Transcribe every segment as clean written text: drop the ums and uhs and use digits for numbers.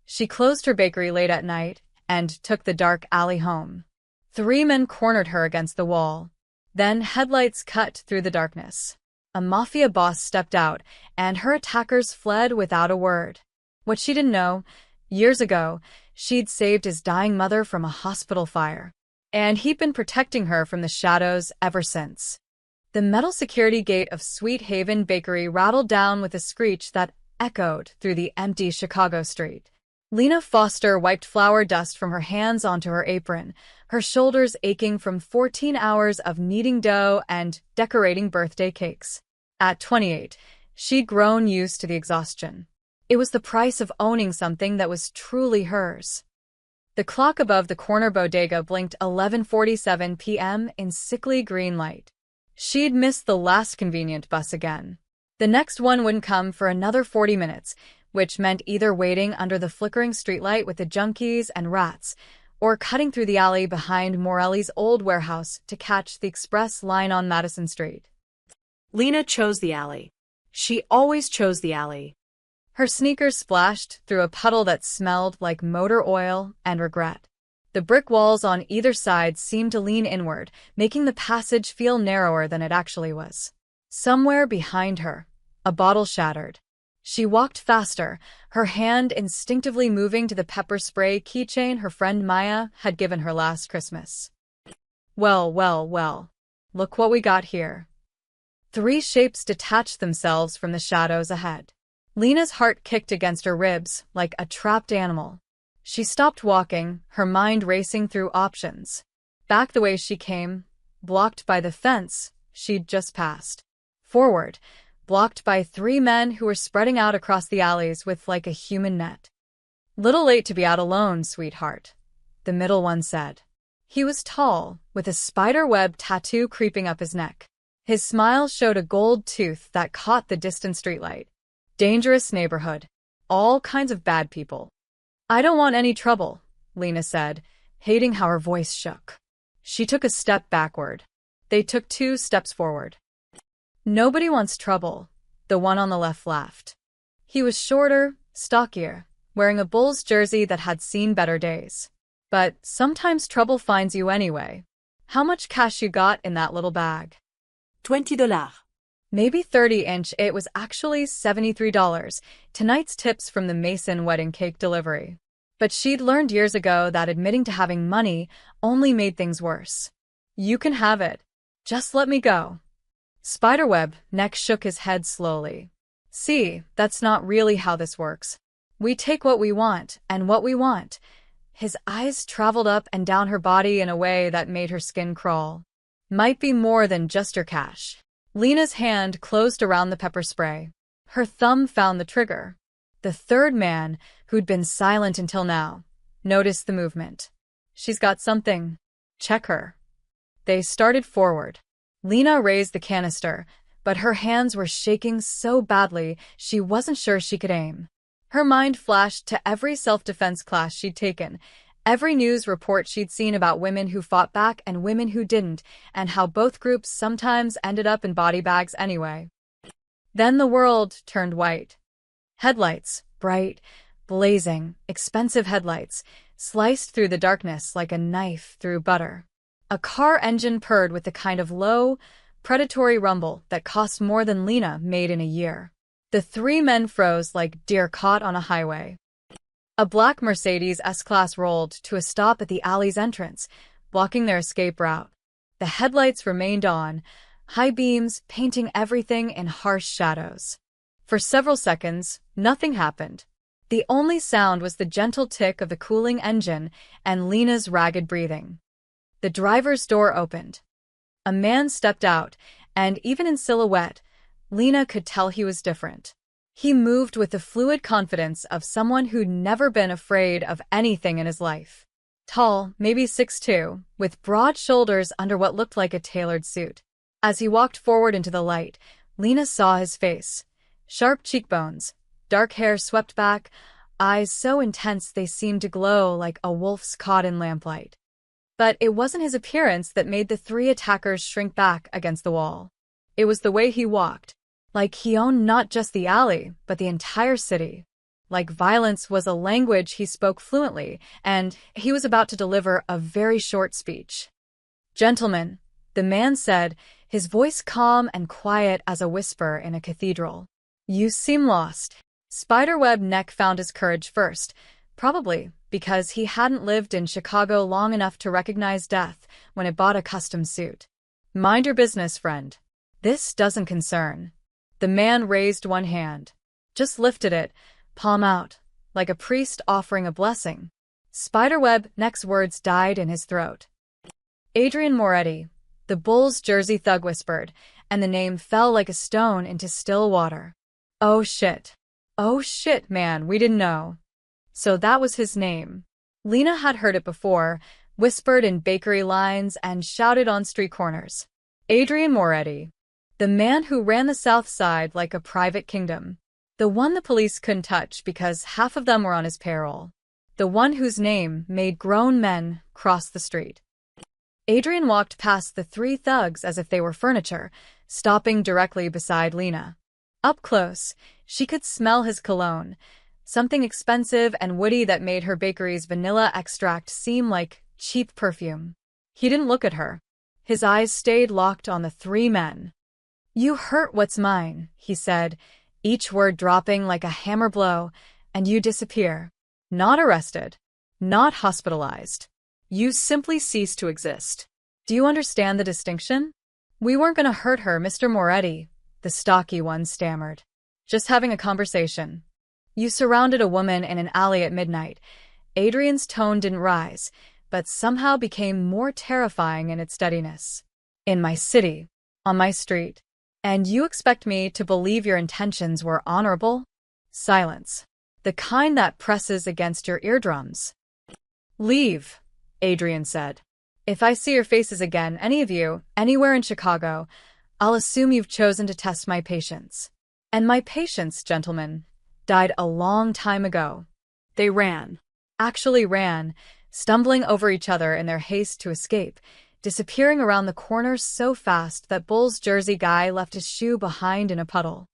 She closed her bakery late at night and took the dark alley home. 3 men cornered her against the wall. Then headlights cut through the darkness. A mafia boss stepped out, and her attackers fled without a word. What she didn't know, years ago, she'd saved his dying mother from a hospital fire. And he'd been protecting her from the shadows ever since. The metal security gate of Sweet Haven Bakery rattled down with a screech that echoed through the empty Chicago street. Lena Foster wiped flour dust from her hands onto her apron, her shoulders aching from 14 hours of kneading dough and decorating birthday cakes. At 28, she'd grown used to the exhaustion. It was the price of owning something that was truly hers. The clock above the corner bodega blinked 11:47 p.m. in sickly green light. She'd missed the last convenient bus again. The next one wouldn't come for another 40 minutes, which meant either waiting under the flickering streetlight with the junkies and rats, or cutting through the alley behind Morelli's old warehouse to catch the express line on Madison Street. Lena chose the alley. She always chose the alley. Her sneakers splashed through a puddle that smelled like motor oil and regret. The brick walls on either side seemed to lean inward, making the passage feel narrower than it actually was. Somewhere behind her, a bottle shattered. She walked faster, her hand instinctively moving to the pepper spray keychain her friend Maya had given her last Christmas. Well, well, well. Look what we got here. 3 shapes detached themselves from the shadows ahead. Lena's heart kicked against her ribs like a trapped animal. She stopped walking, her mind racing through options. Back the way she came, blocked by the fence she'd just passed. Forward, blocked by 3 men who were spreading out across the alleys with like a human net. "Little late to be out alone, sweetheart," the middle one said. He was tall, with a spider-web tattoo creeping up his neck. His smile showed a gold tooth that caught the distant streetlight. Dangerous neighborhood. All kinds of bad people. "I don't want any trouble," Lena said, hating how her voice shook. She took a step backward. They took 2 steps forward. "Nobody wants trouble," the one on the left laughed. He was shorter, stockier, wearing a Bulls jersey that had seen better days. "But sometimes trouble finds you anyway. How much cash you got in that little bag?" $20. Maybe 30-inch. It was actually $73, tonight's tips from the Mason wedding cake delivery. But she'd learned years ago that admitting to having money only made things worse. "You can have it. Just let me go." Spiderweb next shook his head slowly. "See, that's not really how this works. We take what we want, and what we want." His eyes traveled up and down her body in a way that made her skin crawl. "Might be more than just your cash." Lena's hand closed around the pepper spray. Her thumb found the trigger. The 3rd man, who'd been silent until now, noticed the movement. "She's got something. Check her." They started forward. Lena raised the canister, but her hands were shaking so badly she wasn't sure she could aim. Her mind flashed to every self-defense class she'd taken, every news report she'd seen about women who fought back and women who didn't, and how both groups sometimes ended up in body bags anyway. Then the world turned white. Headlights, bright, blazing, expensive headlights, sliced through the darkness like a knife through butter. A car engine purred with the kind of low, predatory rumble that cost more than Lena made in a year. The 3 men froze like deer caught on a highway. A black Mercedes S-Class rolled to a stop at the alley's entrance, blocking their escape route. The headlights remained on, high beams painting everything in harsh shadows. For several seconds, nothing happened. The only sound was the gentle tick of the cooling engine and Lena's ragged breathing. The driver's door opened. A man stepped out, and even in silhouette, Lena could tell he was different. He moved with the fluid confidence of someone who'd never been afraid of anything in his life. Tall, maybe 6'2", with broad shoulders under what looked like a tailored suit. As he walked forward into the light, Lena saw his face. Sharp cheekbones, dark hair swept back, eyes so intense they seemed to glow like a wolf's caught in lamplight. But it wasn't his appearance that made the 3 attackers shrink back against the wall. It was the way he walked. Like he owned not just the alley, but the entire city. like violence was a language he spoke fluently, and he was about to deliver a very short speech. "Gentlemen," the man said, his voice calm and quiet as a whisper in a cathedral. "You seem lost." Spiderweb Neck found his courage first, probably because he hadn't lived in Chicago long enough to recognize death when it bought a custom suit. "Mind your business, friend. This doesn't concern." The man raised one hand. Just lifted it, palm out, like a priest offering a blessing. Spiderweb Neck's words died in his throat. "Adrian Moretti," the Bulls jersey thug whispered, and the name fell like a stone into still water. "Oh shit. Oh shit, man, we didn't know." So that was his name. Lena had heard it before, whispered in bakery lines and shouted on street corners. Adrian Moretti. The man who ran the South Side like a private kingdom. The one the police couldn't touch because half of them were on his payroll. The one whose name made grown men cross the street. Adrian walked past the three thugs as if they were furniture, stopping directly beside Lena. Up close, she could smell his cologne, something expensive and woody that made her bakery's vanilla extract seem like cheap perfume. He didn't look at her. His eyes stayed locked on the three men. "You hurt what's mine," he said, each word dropping like a hammer blow, "and you disappear. Not arrested. Not hospitalized. You simply cease to exist. Do you understand the distinction?" "We weren't going to hurt her, Mr. Moretti," the stocky one stammered. "Just having a conversation." "You surrounded a woman in an alley at midnight." Adrian's tone didn't rise, but somehow became more terrifying in its steadiness. "In my city. On my street. And you expect me to believe your intentions were honorable?" Silence. The kind that presses against your eardrums. "Leave," Adrian said. "If I see your faces again, any of you, anywhere in Chicago, I'll assume you've chosen to test my patience. And my patience, gentlemen, died a long time ago." They ran. Actually ran, stumbling over each other in their haste to escape, disappearing around the corner so fast that Bulls jersey guy left his shoe behind in a puddle.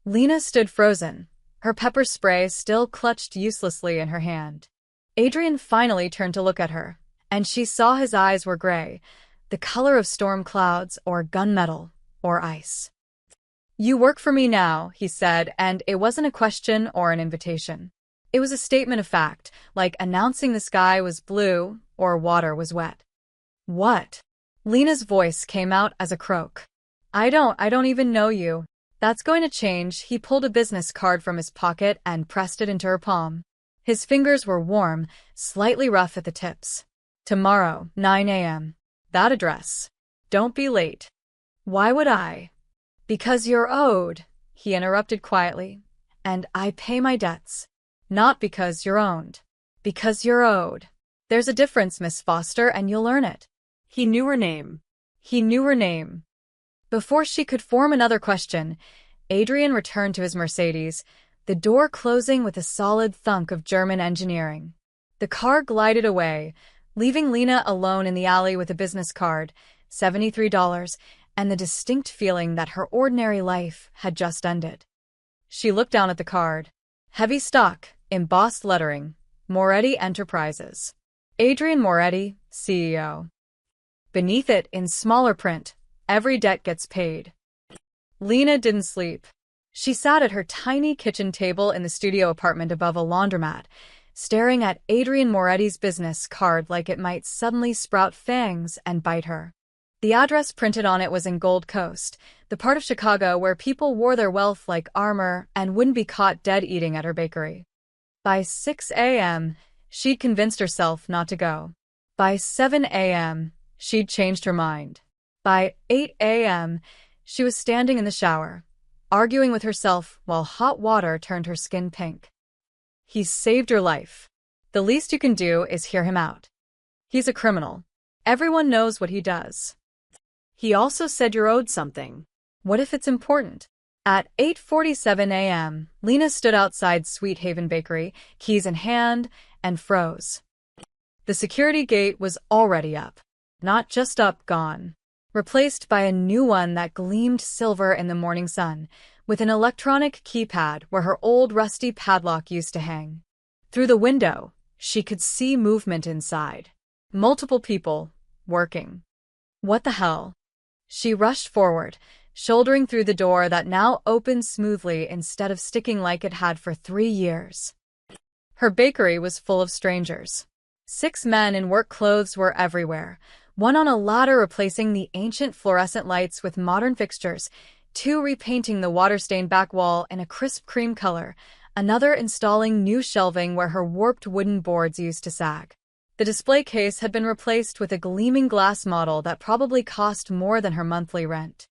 Lena stood frozen, her pepper spray still clutched uselessly in her hand. Adrian finally turned to look at her, and she saw his eyes were gray, the color of storm clouds or gunmetal or ice. "You work for me now," he said, and it wasn't a question or an invitation. It was a statement of fact, like announcing the sky was blue or water was wet. "What?" Lena's voice came out as a croak. I don't even know you." "That's going to change." He pulled a business card from his pocket and pressed it into her palm. His fingers were warm, slightly rough at the tips. "Tomorrow, 9 a.m. That address. Don't be late." "Why would I?" "Because you're owed," he interrupted quietly. "And I pay my debts. Not because you're owned. Because you're owed. There's a difference, Miss Foster, and you'll learn it." He knew her name. He knew her name. Before she could form another question, Adrian returned to his Mercedes, the door closing with a solid thunk of German engineering. The car glided away, leaving Lena alone in the alley with a business card, $73, and the distinct feeling that her ordinary life had just ended. She looked down at the card. Heavy stock, embossed lettering, Moretti Enterprises. Adrian Moretti, CEO. Beneath it, in smaller print, every debt gets paid. Lena didn't sleep. She sat at her tiny kitchen table in the studio apartment above a laundromat, staring at Adrian Moretti's business card like it might suddenly sprout fangs and bite her. The address printed on it was in Gold Coast, the part of Chicago where people wore their wealth like armor and wouldn't be caught dead eating at her bakery. By 6 a.m., she'd convinced herself not to go. By 7 a.m., she'd changed her mind. By 8 a.m., she was standing in the shower, arguing with herself while hot water turned her skin pink. He's saved your life. The least you can do is hear him out. He's a criminal. Everyone knows what he does. He also said you're owed something. What if it's important? At 8:47 a.m., Lena stood outside Sweet Haven Bakery, keys in hand, and froze. The security gate was already up. Not just up, gone. Replaced by a new one that gleamed silver in the morning sun, with an electronic keypad where her old rusty padlock used to hang. Through the window, she could see movement inside. Multiple people, working. What the hell? She rushed forward, shouldering through the door that now opened smoothly instead of sticking like it had for 3 years. Her bakery was full of strangers. 6 men in work clothes were everywhere, one on a ladder replacing the ancient fluorescent lights with modern fixtures, 2 repainting the water-stained back wall in a crisp cream color, another installing new shelving where her warped wooden boards used to sag. The display case had been replaced with a gleaming glass model that probably cost more than her monthly rent.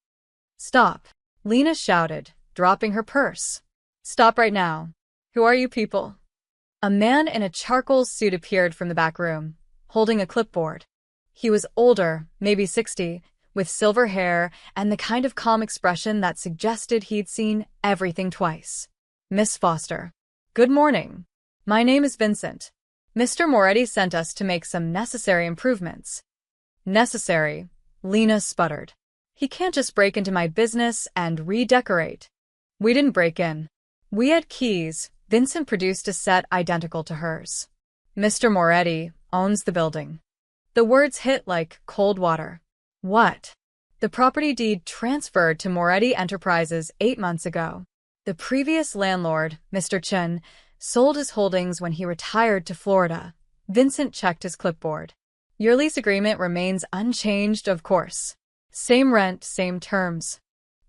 "Stop," Lena shouted, dropping her purse. "Stop right now. Who are you people?" A man in a charcoal suit appeared from the back room, holding a clipboard. He was older, maybe 60, with silver hair and the kind of calm expression that suggested he'd seen everything twice. "Miss Foster. Good morning. My name is Vincent. Mr. Moretti sent us to make some necessary improvements." "Necessary?" Lena sputtered. "He can't just break into my business and redecorate." "We didn't break in. We had keys." Vincent produced a set identical to hers. "Mr. Moretti owns the building." The words hit like cold water. What? The property deed transferred to Moretti Enterprises 8 months ago. The previous landlord, Mr. Chen, sold his holdings when he retired to Florida. Vincent checked his clipboard. "Your lease agreement remains unchanged, of course. Same rent, same terms."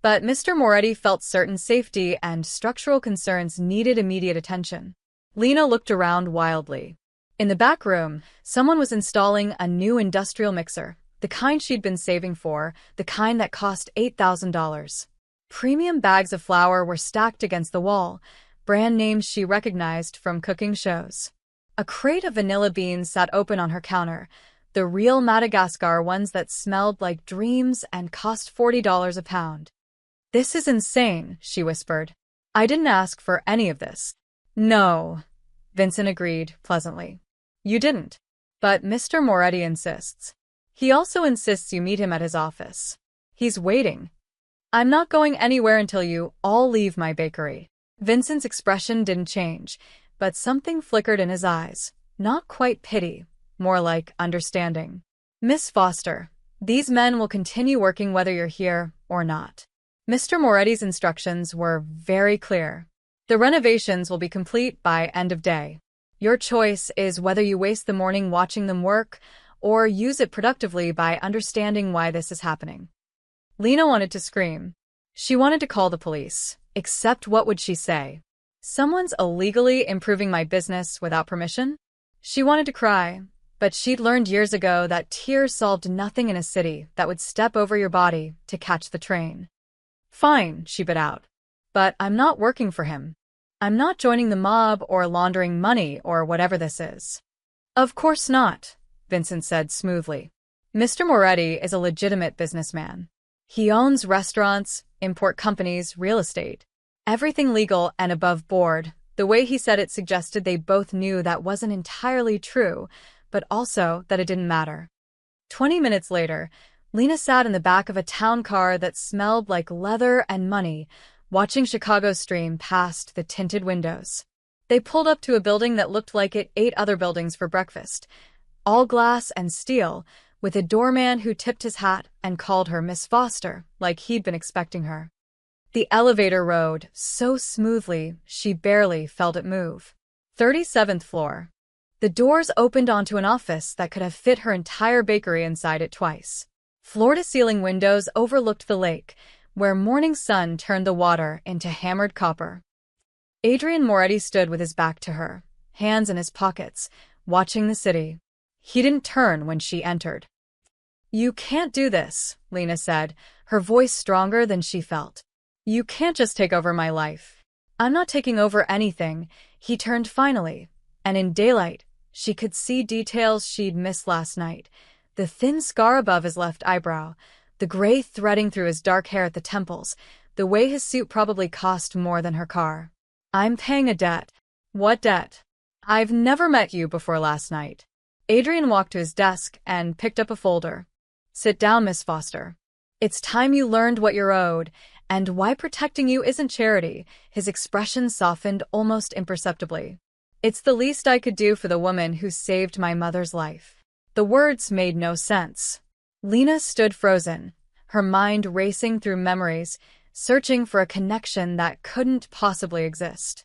But Mr. Moretti felt certain safety and structural concerns needed immediate attention. Lena looked around wildly. In the back room, someone was installing a new industrial mixer, the kind she'd been saving for, the kind that cost $8,000. Premium bags of flour were stacked against the wall, brand names she recognized from cooking shows. A crate of vanilla beans sat open on her counter, the real Madagascar ones that smelled like dreams and cost $40 a pound. "This is insane," she whispered. "I didn't ask for any of this." "No," Vincent agreed pleasantly. "You didn't. But Mr. Moretti insists. He also insists you meet him at his office. He's waiting." "I'm not going anywhere until you all leave my bakery." Vincent's expression didn't change, but something flickered in his eyes. Not quite pity, more like understanding. "Miss Foster, these men will continue working whether you're here or not." Mr. Moretti's instructions were very clear. "The renovations will be complete by end of day. Your choice is whether you waste the morning watching them work or use it productively by understanding why this is happening." Lena wanted to scream. She wanted to call the police, except what would she say? Someone's illegally improving my business without permission? She wanted to cry, but she'd learned years ago that tears solved nothing in a city that would step over your body to catch the train. "Fine," she bit out. "But I'm not working for him. I'm not joining the mob or laundering money or whatever this is." "Of course not," Vincent said smoothly. "Mr. Moretti is a legitimate businessman. He owns restaurants, import companies, real estate. Everything legal and above board." The way he said it suggested they both knew that wasn't entirely true, but also that it didn't matter. 20 minutes later, Lena sat in the back of a town car that smelled like leather and money, watching Chicago stream past the tinted windows. They pulled up to a building that looked like it ate other buildings for breakfast, all glass and steel, with a doorman who tipped his hat and called her Miss Foster, like he'd been expecting her. The elevator rode so smoothly she barely felt it move. 37th floor. The doors opened onto an office that could have fit her entire bakery inside it twice. Floor-to-ceiling windows overlooked the lake, where morning sun turned the water into hammered copper. Adrian Moretti stood with his back to her, hands in his pockets, watching the city. He didn't turn when she entered. "You can't do this," Lena said, her voice stronger than she felt. "You can't just take over my life." "I'm not taking over anything," he turned finally, and in daylight, she could see details she'd missed last night. The thin scar above his left eyebrow, the gray threading through his dark hair at the temples, the way his suit probably cost more than her car. "I'm paying a debt." "What debt?" "I've never met you before last night." Adrian walked to his desk and picked up a folder. "Sit down, Miss Foster. It's time you learned what you're owed, And why protecting you isn't charity. His expression softened almost imperceptibly. It's the least I could do for the woman who saved my mother's life. The words made no sense. Lena stood frozen, her mind racing through memories, searching for a connection that couldn't possibly exist.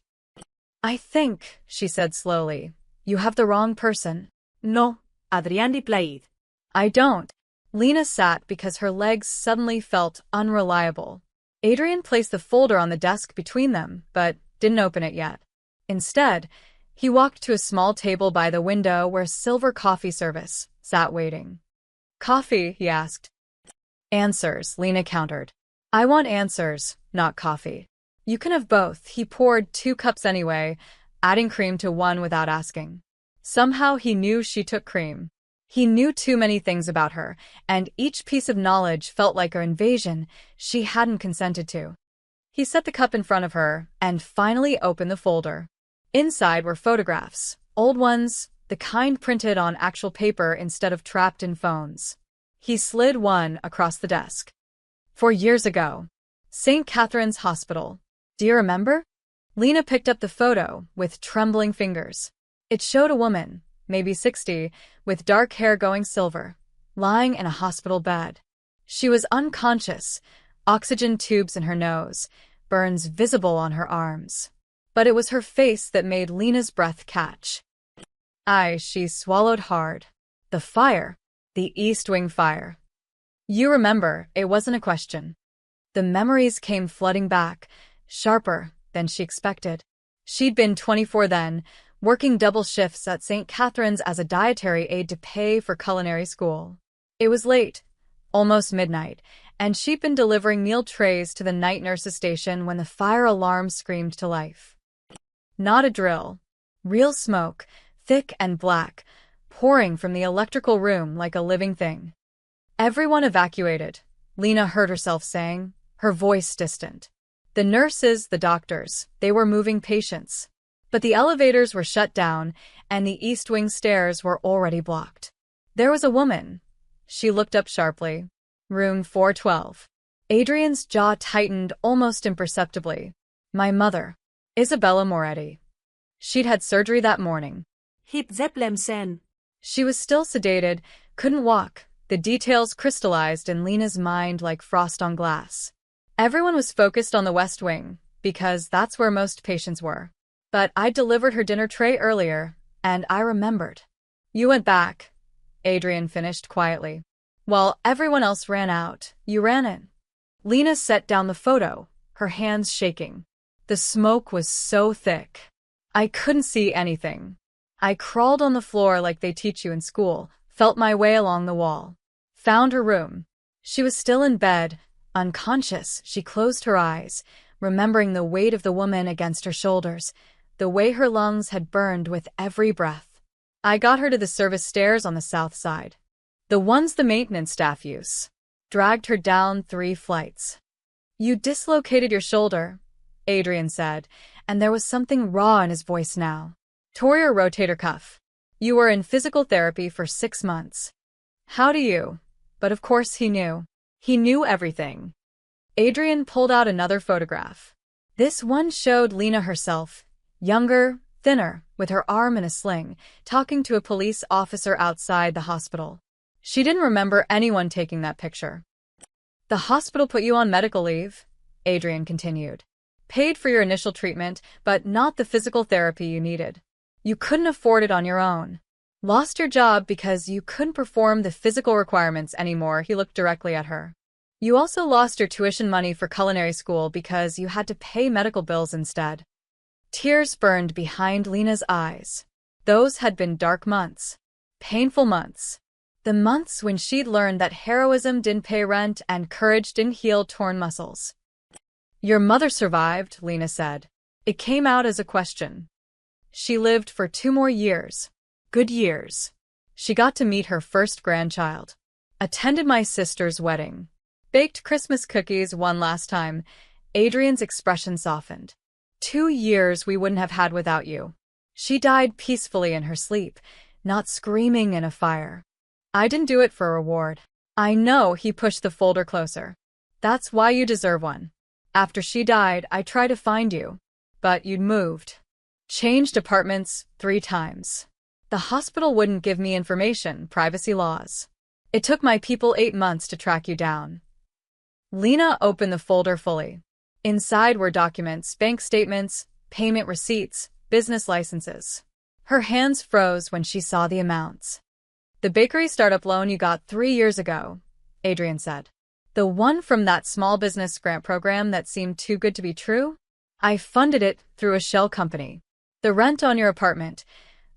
I think, she said slowly, you have the wrong person. No, Adrián Plaid. I don't. Lena sat because her legs suddenly felt unreliable. Adrian placed the folder on the desk between them, but didn't open it yet. Instead, he walked to a small table by the window where silver coffee service sat waiting. Coffee, he asked. Answers, Lena countered. I want answers, not coffee. You can have both. He poured 2 cups anyway, adding cream to one without asking. Somehow he knew she took cream. He knew too many things about her, and each piece of knowledge felt like an invasion she hadn't consented to. He set the cup in front of her and finally opened the folder. Inside were photographs, old ones, the kind printed on actual paper instead of trapped in phones. He slid one across the desk. 4 years ago. St. Catherine's Hospital. Do you remember? Lena picked up the photo with trembling fingers. It showed a woman, maybe 60, with dark hair going silver, lying in a hospital bed. She was unconscious, oxygen tubes in her nose, burns visible on her arms. But it was her face that made Lena's breath catch. She swallowed hard. The fire. The East Wing fire. You remember, it wasn't a question. The memories came flooding back, sharper than she expected. She'd been 24 then, working double shifts at St. Catherine's as a dietary aide to pay for culinary school. It was late, almost midnight, and she'd been delivering meal trays to the night nurse's station when the fire alarm screamed to life. Not a drill. Real smoke, thick and black, pouring from the electrical room like a living thing. Everyone evacuated, Lena heard herself saying, her voice distant. The nurses, the doctors, they were moving patients. But the elevators were shut down, and the East Wing stairs were already blocked. There was a woman. She looked up sharply. Room 412. Adrian's jaw tightened almost imperceptibly. My mother. Isabella Moretti. She'd had surgery that morning. Hip Zeppelin sen. She was still sedated, couldn't walk. The details crystallized in Lena's mind like frost on glass. Everyone was focused on the West Wing, because that's where most patients were. But I delivered her dinner tray earlier, and I remembered. You went back, Adrian finished quietly. While everyone else ran out, you ran in. Lena set down the photo, her hands shaking. The smoke was so thick. I couldn't see anything. I crawled on the floor like they teach you in school, felt my way along the wall. Found her room. She was still in bed, unconscious. She closed her eyes, remembering the weight of the woman against her shoulders, the way her lungs had burned with every breath. I got her to the service stairs on the south side. The ones the maintenance staff use. Dragged her down 3 flights. You dislocated your shoulder, Adrian said, and there was something raw in his voice now. Tore your rotator cuff. You were in physical therapy for 6 months. How do you? But of course he knew. He knew everything. Adrian pulled out another photograph. This one showed Lena herself, younger, thinner, with her arm in a sling, talking to a police officer outside the hospital. She didn't remember anyone taking that picture. The hospital put you on medical leave, Adrian continued. Paid for your initial treatment, but not the physical therapy you needed. You couldn't afford it on your own. Lost your job because you couldn't perform the physical requirements anymore. He looked directly at her. You also lost your tuition money for culinary school because you had to pay medical bills instead. Tears burned behind Lena's eyes. Those had been dark months. Painful months. The months when she'd learned that heroism didn't pay rent and courage didn't heal torn muscles. Your mother survived, Lena said. It came out as a question. She lived for 2 more years. Good years. She got to meet her first grandchild. Attended my sister's wedding. Baked Christmas cookies one last time. Adrian's expression softened. 2 years we wouldn't have had without you. She died peacefully in her sleep, not screaming in a fire. I didn't do it for a reward. I know. He pushed the folder closer. That's why you deserve one. After she died, I tried to find you, but you'd moved. Changed apartments 3 times. The hospital wouldn't give me information, privacy laws. It took my people 8 months to track you down. Lena opened the folder fully. Inside were documents, bank statements, payment receipts, business licenses. Her hands froze when she saw the amounts. The bakery startup loan you got 3 years ago, Adrian said. The one from that small business grant program that seemed too good to be true? I funded it through a shell company. The rent on your apartment,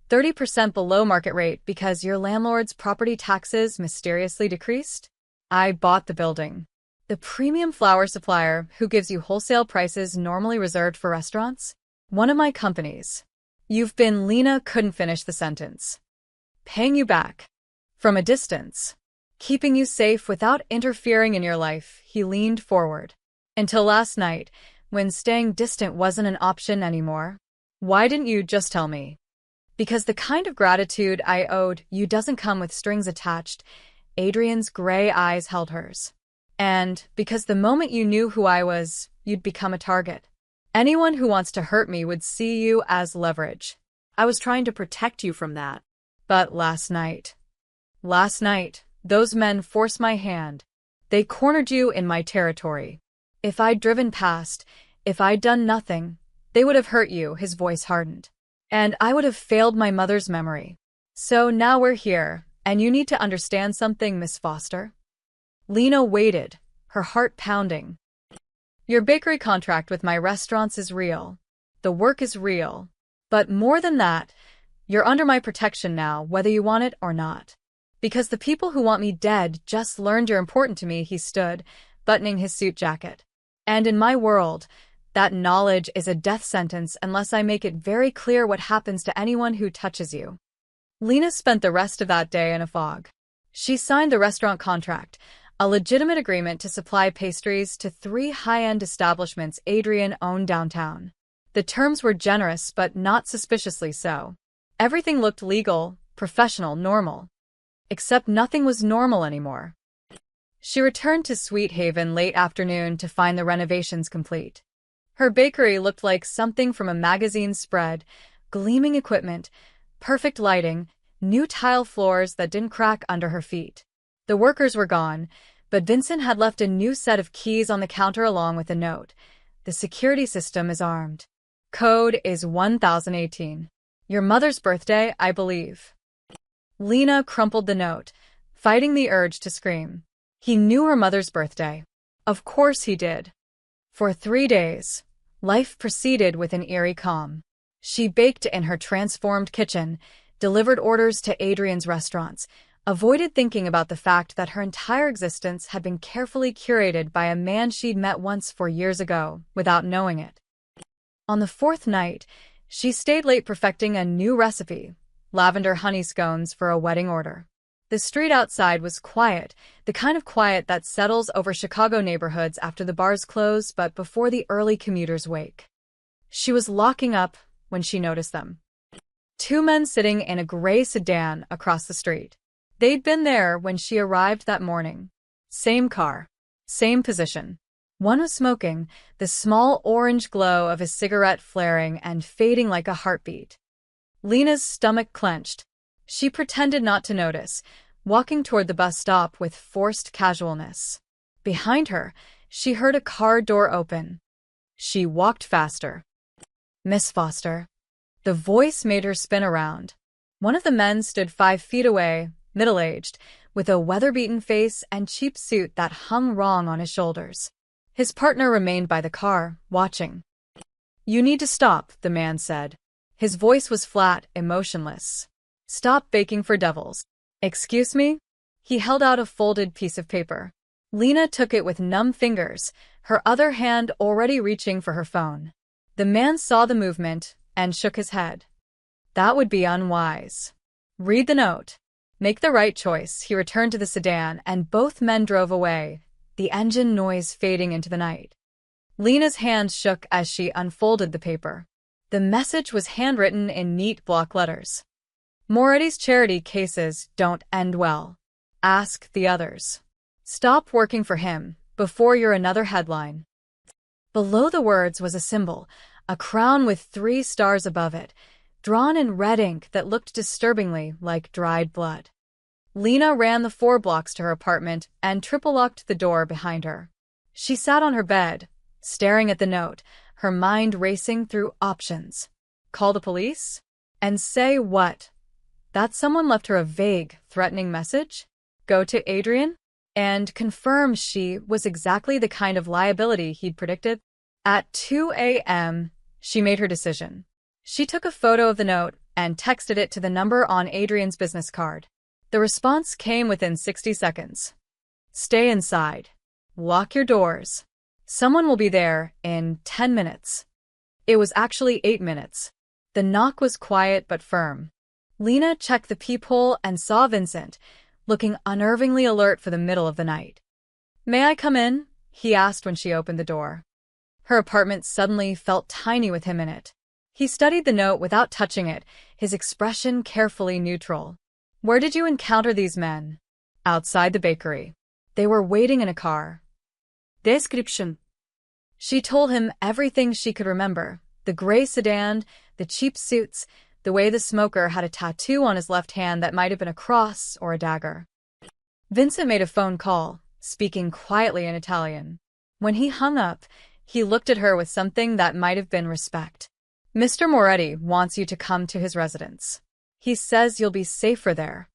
30% below market rate because your landlord's property taxes mysteriously decreased? I bought the building. The premium flour supplier who gives you wholesale prices normally reserved for restaurants? One of my companies. Lena couldn't finish the sentence. Paying you back. From a distance. Keeping you safe without interfering in your life, he leaned forward. Until last night, when staying distant wasn't an option anymore. Why didn't you just tell me? Because the kind of gratitude I owed you doesn't come with strings attached. Adrian's gray eyes held hers. And because the moment you knew who I was, you'd become a target. Anyone who wants to hurt me would see you as leverage. I was trying to protect you from that. But last night, those men forced my hand. They cornered you in my territory. If I'd driven past, if I'd done nothing, they would have hurt you, his voice hardened. And I would have failed my mother's memory. So now we're here, and you need to understand something, Miss Foster. Lena waited, her heart pounding. Your bakery contract with my restaurants is real. The work is real. But more than that, you're under my protection now, whether you want it or not. Because the people who want me dead just learned you're important to me, he stood, buttoning his suit jacket. And in my world, that knowledge is a death sentence unless I make it very clear what happens to anyone who touches you. Lena spent the rest of that day in a fog. She signed the restaurant contract, a legitimate agreement to supply pastries to 3 high-end establishments Adrian owned downtown. The terms were generous but not suspiciously so. Everything looked legal, professional, normal. Except nothing was normal anymore. She returned to Sweet Haven late afternoon to find the renovations complete. Her bakery looked like something from a magazine spread, gleaming equipment, perfect lighting, new tile floors that didn't crack under her feet. The workers were gone, but Vincent had left a new set of keys on the counter along with a note. The security system is armed. Code is 1018. Your mother's birthday, I believe. Lena crumpled the note, fighting the urge to scream. He knew her mother's birthday. Of course he did. For 3 days, life proceeded with an eerie calm. She baked in her transformed kitchen, delivered orders to Adrian's restaurants, avoided thinking about the fact that her entire existence had been carefully curated by a man she'd met once 4 years ago, without knowing it. On the 4th night, she stayed late perfecting a new recipe, lavender honey scones for a wedding order. The street outside was quiet, the kind of quiet that settles over Chicago neighborhoods after the bars close but before the early commuters wake. She was locking up when she noticed them. 2 men sitting in a gray sedan across the street. They'd been there when she arrived that morning. Same car. Same position. One was smoking, the small orange glow of his cigarette flaring and fading like a heartbeat. Lena's stomach clenched. She pretended not to notice, walking toward the bus stop with forced casualness. Behind her, she heard a car door open. She walked faster. Miss Foster. The voice made her spin around. One of the men stood 5 feet away, middle-aged, with a weather-beaten face and cheap suit that hung wrong on his shoulders. His partner remained by the car, watching. You need to stop, the man said. His voice was flat, emotionless. Stop baking for devils. Excuse me? He held out a folded piece of paper. Lena took it with numb fingers, her other hand already reaching for her phone. The man saw the movement and shook his head. That would be unwise. Read the note. Make the right choice. He returned to the sedan and both men drove away, the engine noise fading into the night. Lena's hands shook as she unfolded the paper. The message was handwritten in neat block letters. Moretti's charity cases don't end well. Ask the others. Stop working for him before you're another headline. Below the words was a symbol, a crown with 3 stars above it, drawn in red ink that looked disturbingly like dried blood. Lena ran the 4 blocks to her apartment and triple-locked the door behind her. She sat on her bed, staring at the note, her mind racing through options. Call the police? And say what? That someone left her a vague, threatening message? Go to Adrian? And confirm she was exactly the kind of liability he'd predicted? At 2 a.m., she made her decision. She took a photo of the note and texted it to the number on Adrian's business card. The response came within 60 seconds. Stay inside. Lock your doors. Someone will be there in 10 minutes. It was actually 8 minutes. The knock was quiet but firm. Lena checked the peephole and saw Vincent, looking unnervingly alert for the middle of the night. May I come in? He asked when she opened the door. Her apartment suddenly felt tiny with him in it. He studied the note without touching it, his expression carefully neutral. Where did you encounter these men? Outside the bakery. They were waiting in a car. Description. She told him everything she could remember. The gray sedan, the cheap suits, the way the smoker had a tattoo on his left hand that might have been a cross or a dagger. Vincent made a phone call, speaking quietly in Italian. When he hung up, he looked at her with something that might have been respect. Mr. Moretti wants you to come to his residence. He says you'll be safer there.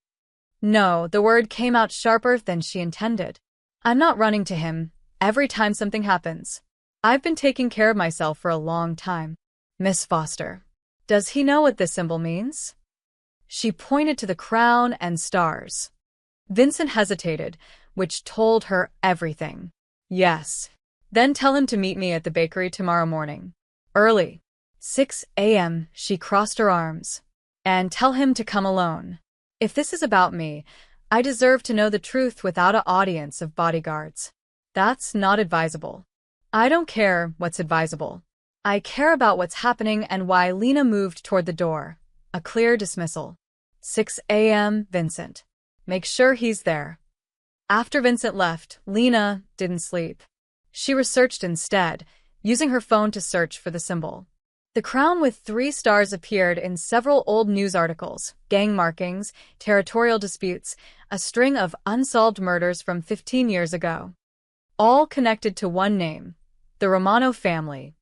No, the word came out sharper than she intended. I'm not running to him every time something happens. I've been taking care of myself for a long time. Miss Foster, does he know what this symbol means? She pointed to the crown and stars. Vincent hesitated, which told her everything. Yes. Then tell him to meet me at the bakery tomorrow morning. Early. 6 a.m., she crossed her arms. And tell him to come alone. If this is about me, I deserve to know the truth without an audience of bodyguards. That's not advisable. I don't care what's advisable. I care about what's happening and why. Lena moved toward the door. A clear dismissal. 6 a.m., Vincent. Make sure he's there. After Vincent left, Lena didn't sleep. She researched instead, using her phone to search for the symbol. The crown with 3 stars appeared in several old news articles, gang markings, territorial disputes, a string of unsolved murders from 15 years ago. All connected to one name, the Romano family.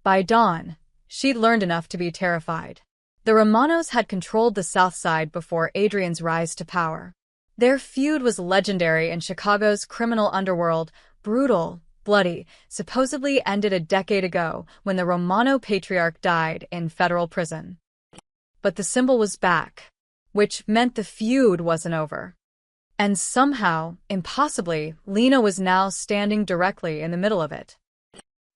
By dawn, she'd learned enough to be terrified. The Romanos had controlled the South Side before Adrian's rise to power. Their feud was legendary in Chicago's criminal underworld, brutal, bloody, supposedly ended a decade ago when the Romano patriarch died in federal prison. But the symbol was back, which meant the feud wasn't over. And somehow, impossibly, Lena was now standing directly in the middle of it.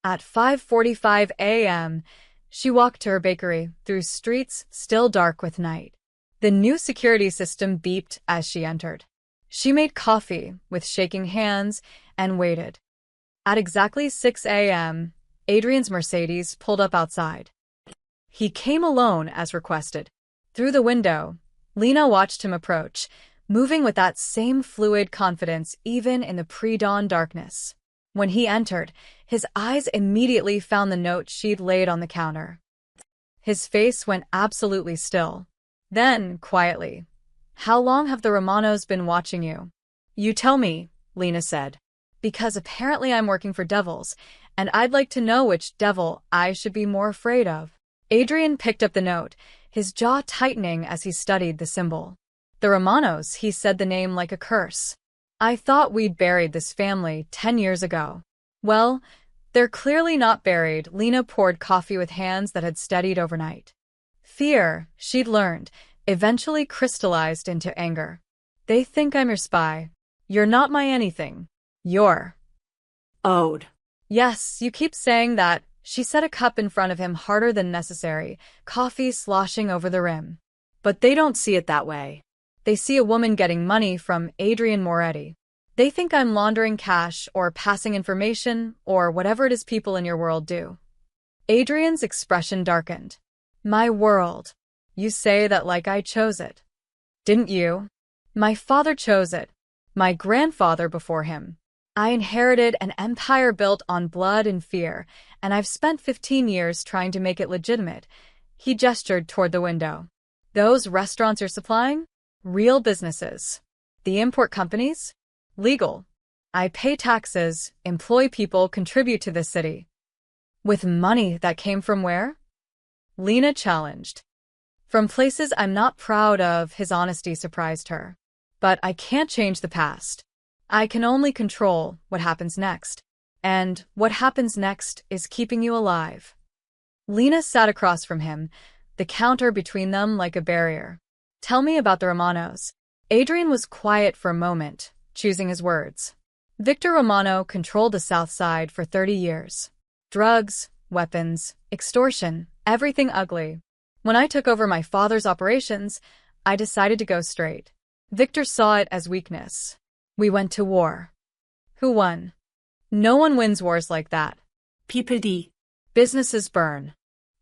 At 5:45 a.m., she walked to her bakery, through streets still dark with night. The new security system beeped as she entered. She made coffee with shaking hands and waited. At exactly 6 a.m., Adrian's Mercedes pulled up outside. He came alone as requested. Through the window, Lena watched him approach, moving with that same fluid confidence even in the pre-dawn darkness. When he entered, his eyes immediately found the note she'd laid on the counter. His face went absolutely still. Then, quietly, "How long have the Romanos been watching you?" "You tell me," Lena said. "Because apparently I'm working for devils, and I'd like to know which devil I should be more afraid of." Adrian picked up the note, his jaw tightening as he studied the symbol. "The Romanos," he said the name like a curse. "I thought we'd buried this family 10 years ago." "Well, they're clearly not buried." Lena poured coffee with hands that had steadied overnight. Fear, she'd learned, eventually crystallized into anger. "They think I'm your spy. You're not my anything. You're owed." "Yes, you keep saying that." She set a cup in front of him harder than necessary, coffee sloshing over the rim. "But they don't see it that way. They see a woman getting money from Adrian Moretti. They think I'm laundering cash or passing information or whatever it is people in your world do." Adrian's expression darkened. "My world. You say that like I chose it. Didn't you? My father chose it. My grandfather before him. I inherited an empire built on blood and fear, and I've spent 15 years trying to make it legitimate. He gestured toward the window. Those restaurants you're supplying? Real businesses. The import companies? Legal. I pay taxes, employ people, contribute to this city. With money that came from where? Lena challenged. From places I'm not proud of, his honesty surprised her. But I can't change the past. I can only control what happens next. And what happens next is keeping you alive. Lena sat across from him, the counter between them like a barrier. Tell me about the Romanos. Adrian was quiet for a moment, choosing his words. Victor Romano controlled the South Side for 30 years. Drugs, weapons, extortion, everything ugly. When I took over my father's operations, I decided to go straight. Victor saw it as weakness. We went to war. Who won? No one wins wars like that. PPD. Businesses burn.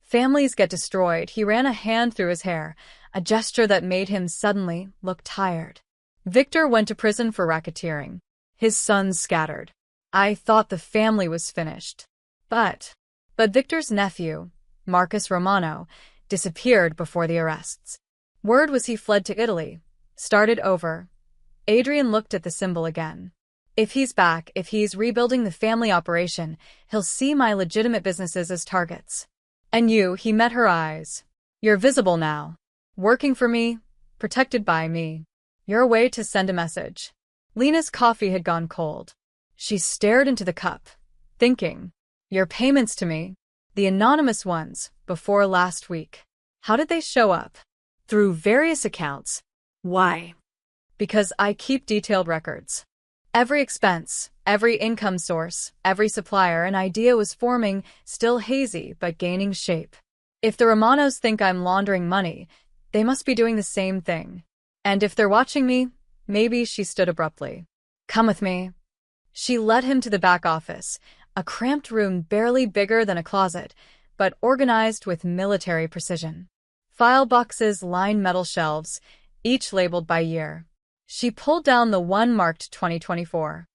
Families get destroyed. He ran a hand through his hair, a gesture that made him suddenly look tired. Victor went to prison for racketeering. His sons scattered. I thought the family was finished. But Victor's nephew, Marcus Romano, disappeared before the arrests. Word was he fled to Italy, started over. Adrian looked at the symbol again. If he's back, if he's rebuilding the family operation, he'll see my legitimate businesses as targets. And you, he met her eyes. You're visible now. Working for me, protected by me. You're a way to send a message. Lena's coffee had gone cold. She stared into the cup, thinking, your payments to me, the anonymous ones, before last week. How did they show up? Through various accounts. Why? Because I keep detailed records. Every expense, every income source, every supplier, an idea was forming, still hazy but gaining shape. If the Romanos think I'm laundering money, they must be doing the same thing. And if they're watching me, maybe. She stood abruptly. Come with me. She led him to the back office, a cramped room barely bigger than a closet, but organized with military precision. File boxes lined metal shelves, each labeled by year. She pulled down the one marked 2024.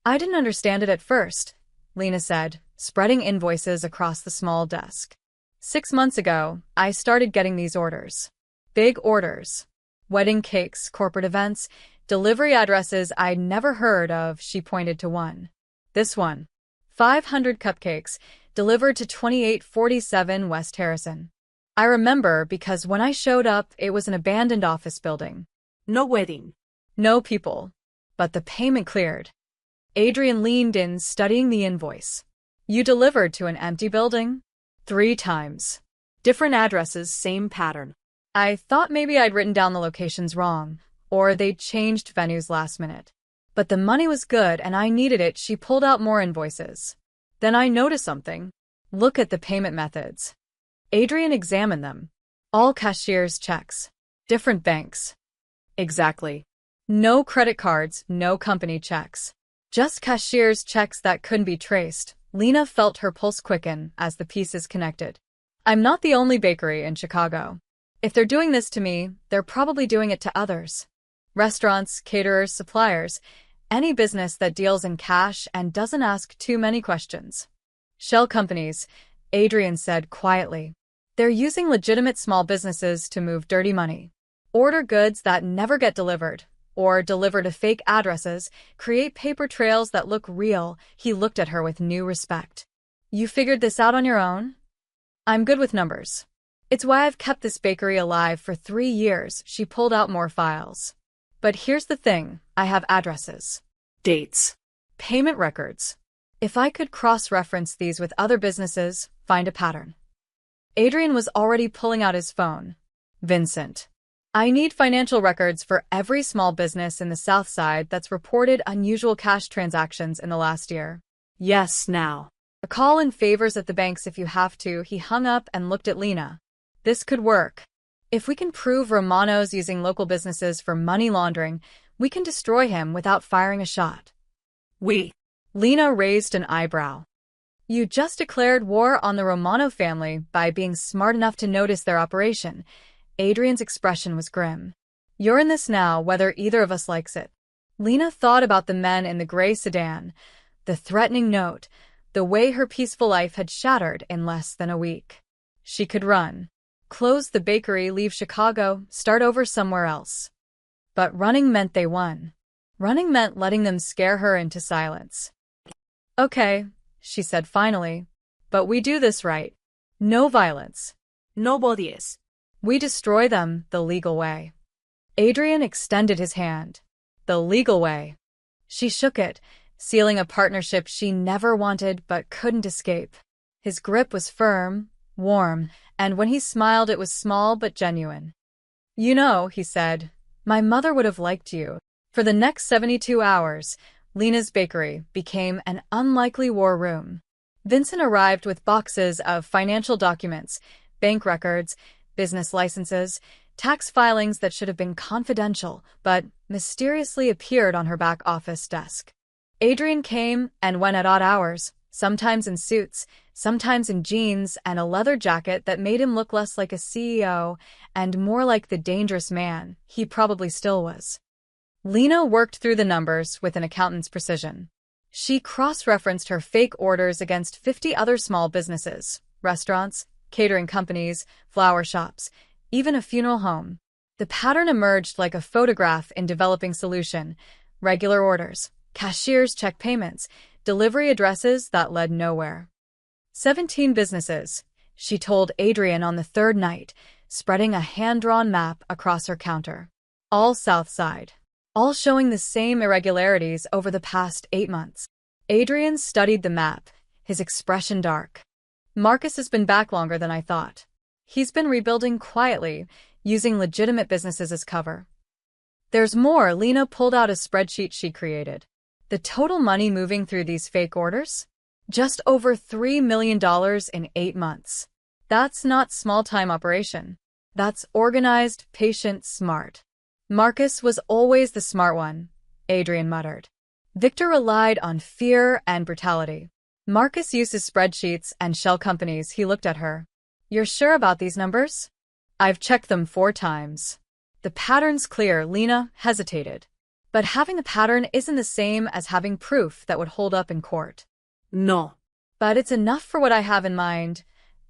I didn't understand it at first, Lena said, spreading invoices across the small desk. 6 months ago, I started getting these orders. Big orders. Wedding cakes, corporate events, delivery addresses I'd never heard of. She pointed to one. This one. 500 cupcakes, delivered to 2847 West Harrison. I remember because when I showed up, it was an abandoned office building. No wedding. No people. But the payment cleared. Adrian leaned in, studying the invoice. You delivered to an empty building? 3 times. Different addresses, same pattern. I thought maybe I'd written down the locations wrong, or they'd changed venues last minute. But the money was good and I needed it. She pulled out more invoices. Then I noticed something. Look at the payment methods. Adrian examined them. All cashier's checks. Different banks. Exactly. No credit cards, no company checks. Just cashier's checks that couldn't be traced. Lena felt her pulse quicken as the pieces connected. I'm not the only bakery in Chicago. If they're doing this to me, they're probably doing it to others. Restaurants, caterers, suppliers, any business that deals in cash and doesn't ask too many questions. Shell companies, Adrian said quietly. They're using legitimate small businesses to move dirty money. Order goods that never get delivered, or deliver to fake addresses, create paper trails that look real. He looked at her with new respect. You figured this out on your own? I'm good with numbers. It's why I've kept this bakery alive for 3 years. She pulled out more files. But here's the thing, I have addresses. Dates. Payment records. If I could cross-reference these with other businesses, find a pattern. Adrian was already pulling out his phone. Vincent. I need financial records for every small business in the South Side that's reported unusual cash transactions in the last year. Yes, now. A call in favors at the banks if you have to. He hung up and looked at Lena. This could work. If we can prove Romano's using local businesses for money laundering, we can destroy him without firing a shot. We. Lena raised an eyebrow. You just declared war on the Romano family by being smart enough to notice their operation. Adrian's expression was grim. You're in this now, whether either of us likes it. Lena thought about the men in the gray sedan, the threatening note, the way her peaceful life had shattered in less than a week. She could run. Close the bakery, leave Chicago, start over somewhere else. But running meant they won. Running meant letting them scare her into silence. Okay, she said finally, but we do this right. No violence. Nobody is. We destroy them the legal way. Adrian extended his hand. The legal way. She shook it, sealing a partnership she never wanted but couldn't escape. His grip was firm, warm, and when he smiled it was small but genuine. You know, he said, my mother would have liked you. For the next 72 hours, Lena's bakery became an unlikely war room. Vincent arrived with boxes of financial documents, bank records, business licenses, tax filings that should have been confidential, but mysteriously appeared on her back office desk. Adrian came and went at odd hours, sometimes in suits, sometimes in jeans and a leather jacket that made him look less like a CEO and more like the dangerous man he probably still was. Lena worked through the numbers with an accountant's precision. She cross-referenced her fake orders against 50 other small businesses, restaurants, catering companies, flower shops, even a funeral home. The pattern emerged like a photograph in developing solution: regular orders, cashiers' check payments, delivery addresses that led nowhere. 17 businesses, she told Adrian on the third night, spreading a hand-drawn map across her counter. All South Side. All showing the same irregularities over the past 8 months. Adrian studied the map, his expression dark. Marcus has been back longer than I thought. He's been rebuilding quietly, using legitimate businesses as cover. There's more. Lena pulled out a spreadsheet she created. The total money moving through these fake orders? Just over $3 million in 8 months. That's not small-time operation. That's organized, patient, smart. Marcus was always the smart one, Adrian muttered. Victor relied on fear and brutality. Marcus used his spreadsheets and shell companies. He looked at her. You're sure about these numbers? I've checked them 4 times. The pattern's clear. Lena hesitated. But having the pattern isn't the same as having proof that would hold up in court. No. But it's enough for what I have in mind.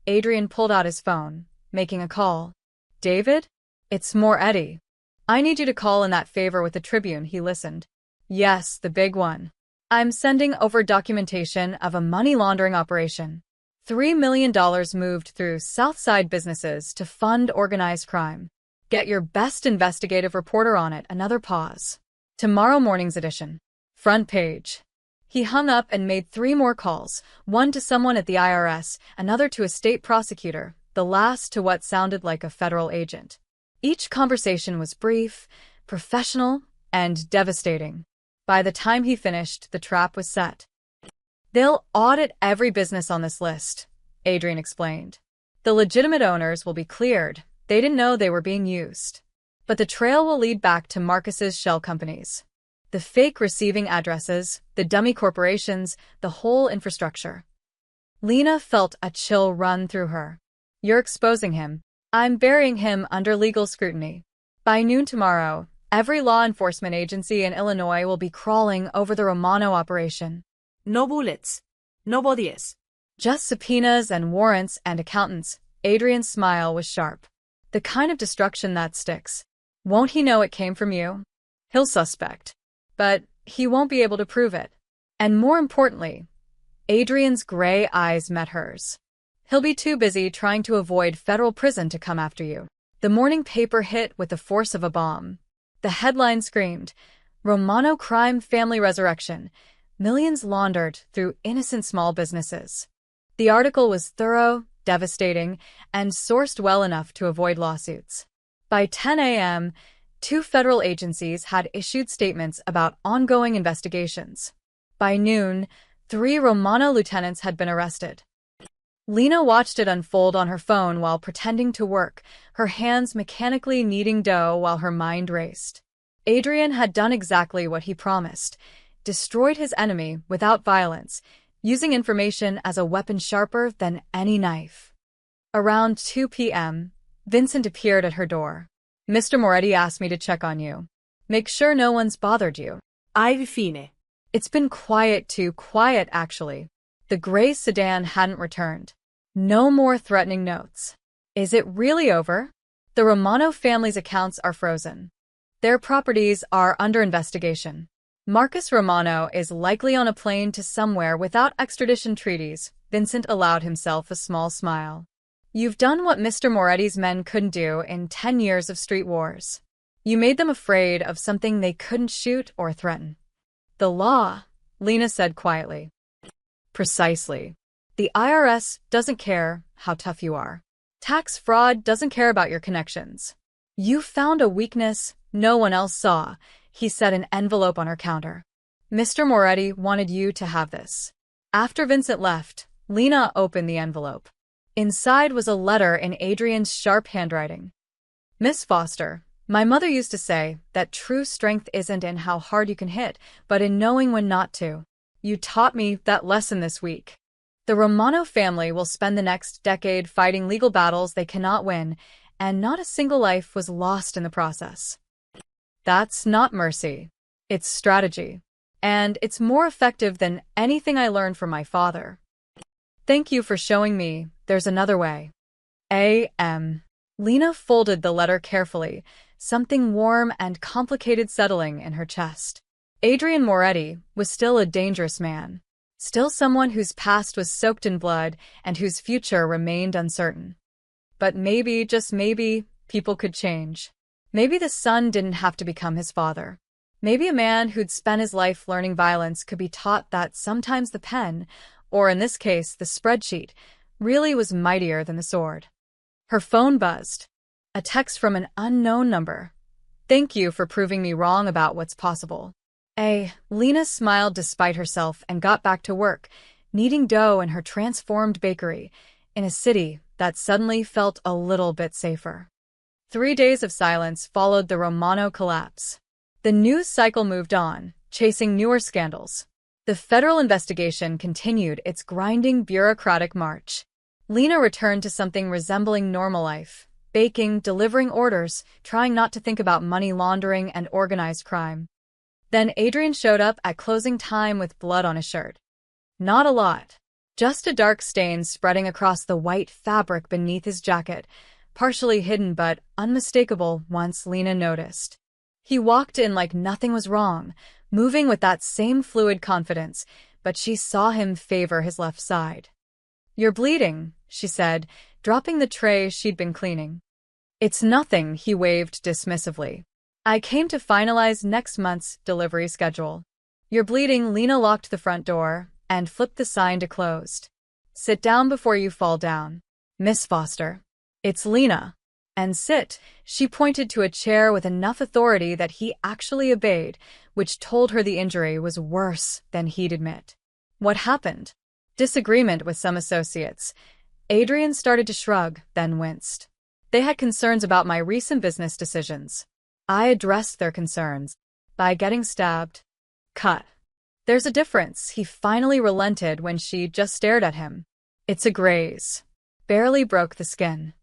Adrian pulled out his phone, making a call. David? It's more Eddie. I need you to call in that favor with the Tribune. He listened. Yes, the big one. I'm sending over documentation of a money laundering operation. $3 million moved through Southside businesses to fund organized crime. Get your best investigative reporter on it. Another pause. Tomorrow morning's edition. Front page. He hung up and made 3 more calls, one to someone at the IRS, another to a state prosecutor, the last to what sounded like a federal agent. Each conversation was brief, professional, and devastating. By the time he finished, the trap was set. They'll audit every business on this list, Adrian explained. The legitimate owners will be cleared. They didn't know they were being used. But the trail will lead back to Marcus's shell companies. The fake receiving addresses, the dummy corporations, the whole infrastructure. Lena felt a chill run through her. You're exposing him. I'm burying him under legal scrutiny. By noon tomorrow, every law enforcement agency in Illinois will be crawling over the Romano operation. No bullets. Nobody is. Just subpoenas and warrants and accountants. Adrian's smile was sharp. The kind of destruction that sticks. Won't he know it came from you? He'll suspect. But he won't be able to prove it. And more importantly, Adrian's gray eyes met hers. He'll be too busy trying to avoid federal prison to come after you. The morning paper hit with the force of a bomb. The headline screamed, Romano crime family resurrection, millions laundered through innocent small businesses. The article was thorough, devastating, and sourced well enough to avoid lawsuits. By 10 a.m., 2 federal agencies had issued statements about ongoing investigations. By noon, 3 Romano lieutenants had been arrested. Lena watched it unfold on her phone while pretending to work, her hands mechanically kneading dough while her mind raced. Adrian had done exactly what he promised, destroyed his enemy without violence, using information as a weapon sharper than any knife. Around 2 p.m., Vincent appeared at her door. Mr. Moretti asked me to check on you. Make sure no one's bothered you. Ai fine. It's been quiet too quiet, actually. The gray sedan hadn't returned. No more threatening notes. Is it really over? The Romano family's accounts are frozen. Their properties are under investigation. Marcus Romano is likely on a plane to somewhere without extradition treaties. Vincent allowed himself a small smile. You've done what Mr. Moretti's men couldn't do in 10 years of street wars. You made them afraid of something they couldn't shoot or threaten. The law, Lena said quietly. Precisely. The IRS doesn't care how tough you are. Tax fraud doesn't care about your connections. You found a weakness no one else saw, he set an envelope on her counter. Mr. Moretti wanted you to have this. After Vincent left, Lena opened the envelope. Inside was a letter in Adrian's sharp handwriting. Miss Foster, my mother used to say that true strength isn't in how hard you can hit, but in knowing when not to. You taught me that lesson this week. The Romano family will spend the next decade fighting legal battles they cannot win, and not a single life was lost in the process. That's not mercy. It's strategy. And it's more effective than anything I learned from my father. Thank you for showing me there's another way. A.M. Lena folded the letter carefully, something warm and complicated settling in her chest. Adrian Moretti was still a dangerous man. Still someone whose past was soaked in blood and whose future remained uncertain. But maybe, just maybe, people could change. Maybe the son didn't have to become his father. Maybe a man who'd spent his life learning violence could be taught that sometimes the pen, or in this case the spreadsheet, really was mightier than the sword. Her phone buzzed. A text from an unknown number. Thank you for proving me wrong about what's possible. Lena smiled despite herself and got back to work, kneading dough in her transformed bakery, in a city that suddenly felt a little bit safer. 3 days of silence followed the Romano collapse. The news cycle moved on, chasing newer scandals. The federal investigation continued its grinding bureaucratic march. Lena returned to something resembling normal life, baking, delivering orders, trying not to think about money laundering and organized crime. Then Adrian showed up at closing time with blood on his shirt. Not a lot. Just a dark stain spreading across the white fabric beneath his jacket, partially hidden but unmistakable once Lena noticed. He walked in like nothing was wrong, moving with that same fluid confidence, but she saw him favor his left side. You're bleeding, she said, dropping the tray she'd been cleaning. It's nothing, he waved dismissively. I came to finalize next month's delivery schedule. You're bleeding, Lena locked the front door and flipped the sign to closed. Sit down before you fall down. Miss Foster. It's Lena. And sit, she pointed to a chair with enough authority that he actually obeyed, which told her the injury was worse than he'd admit. What happened? Disagreement with some associates. Adrian started to shrug, then winced. They had concerns about my recent business decisions. I addressed their concerns by getting stabbed. Cut. There's a difference. He finally relented when she just stared at him. It's a graze. Barely broke the skin.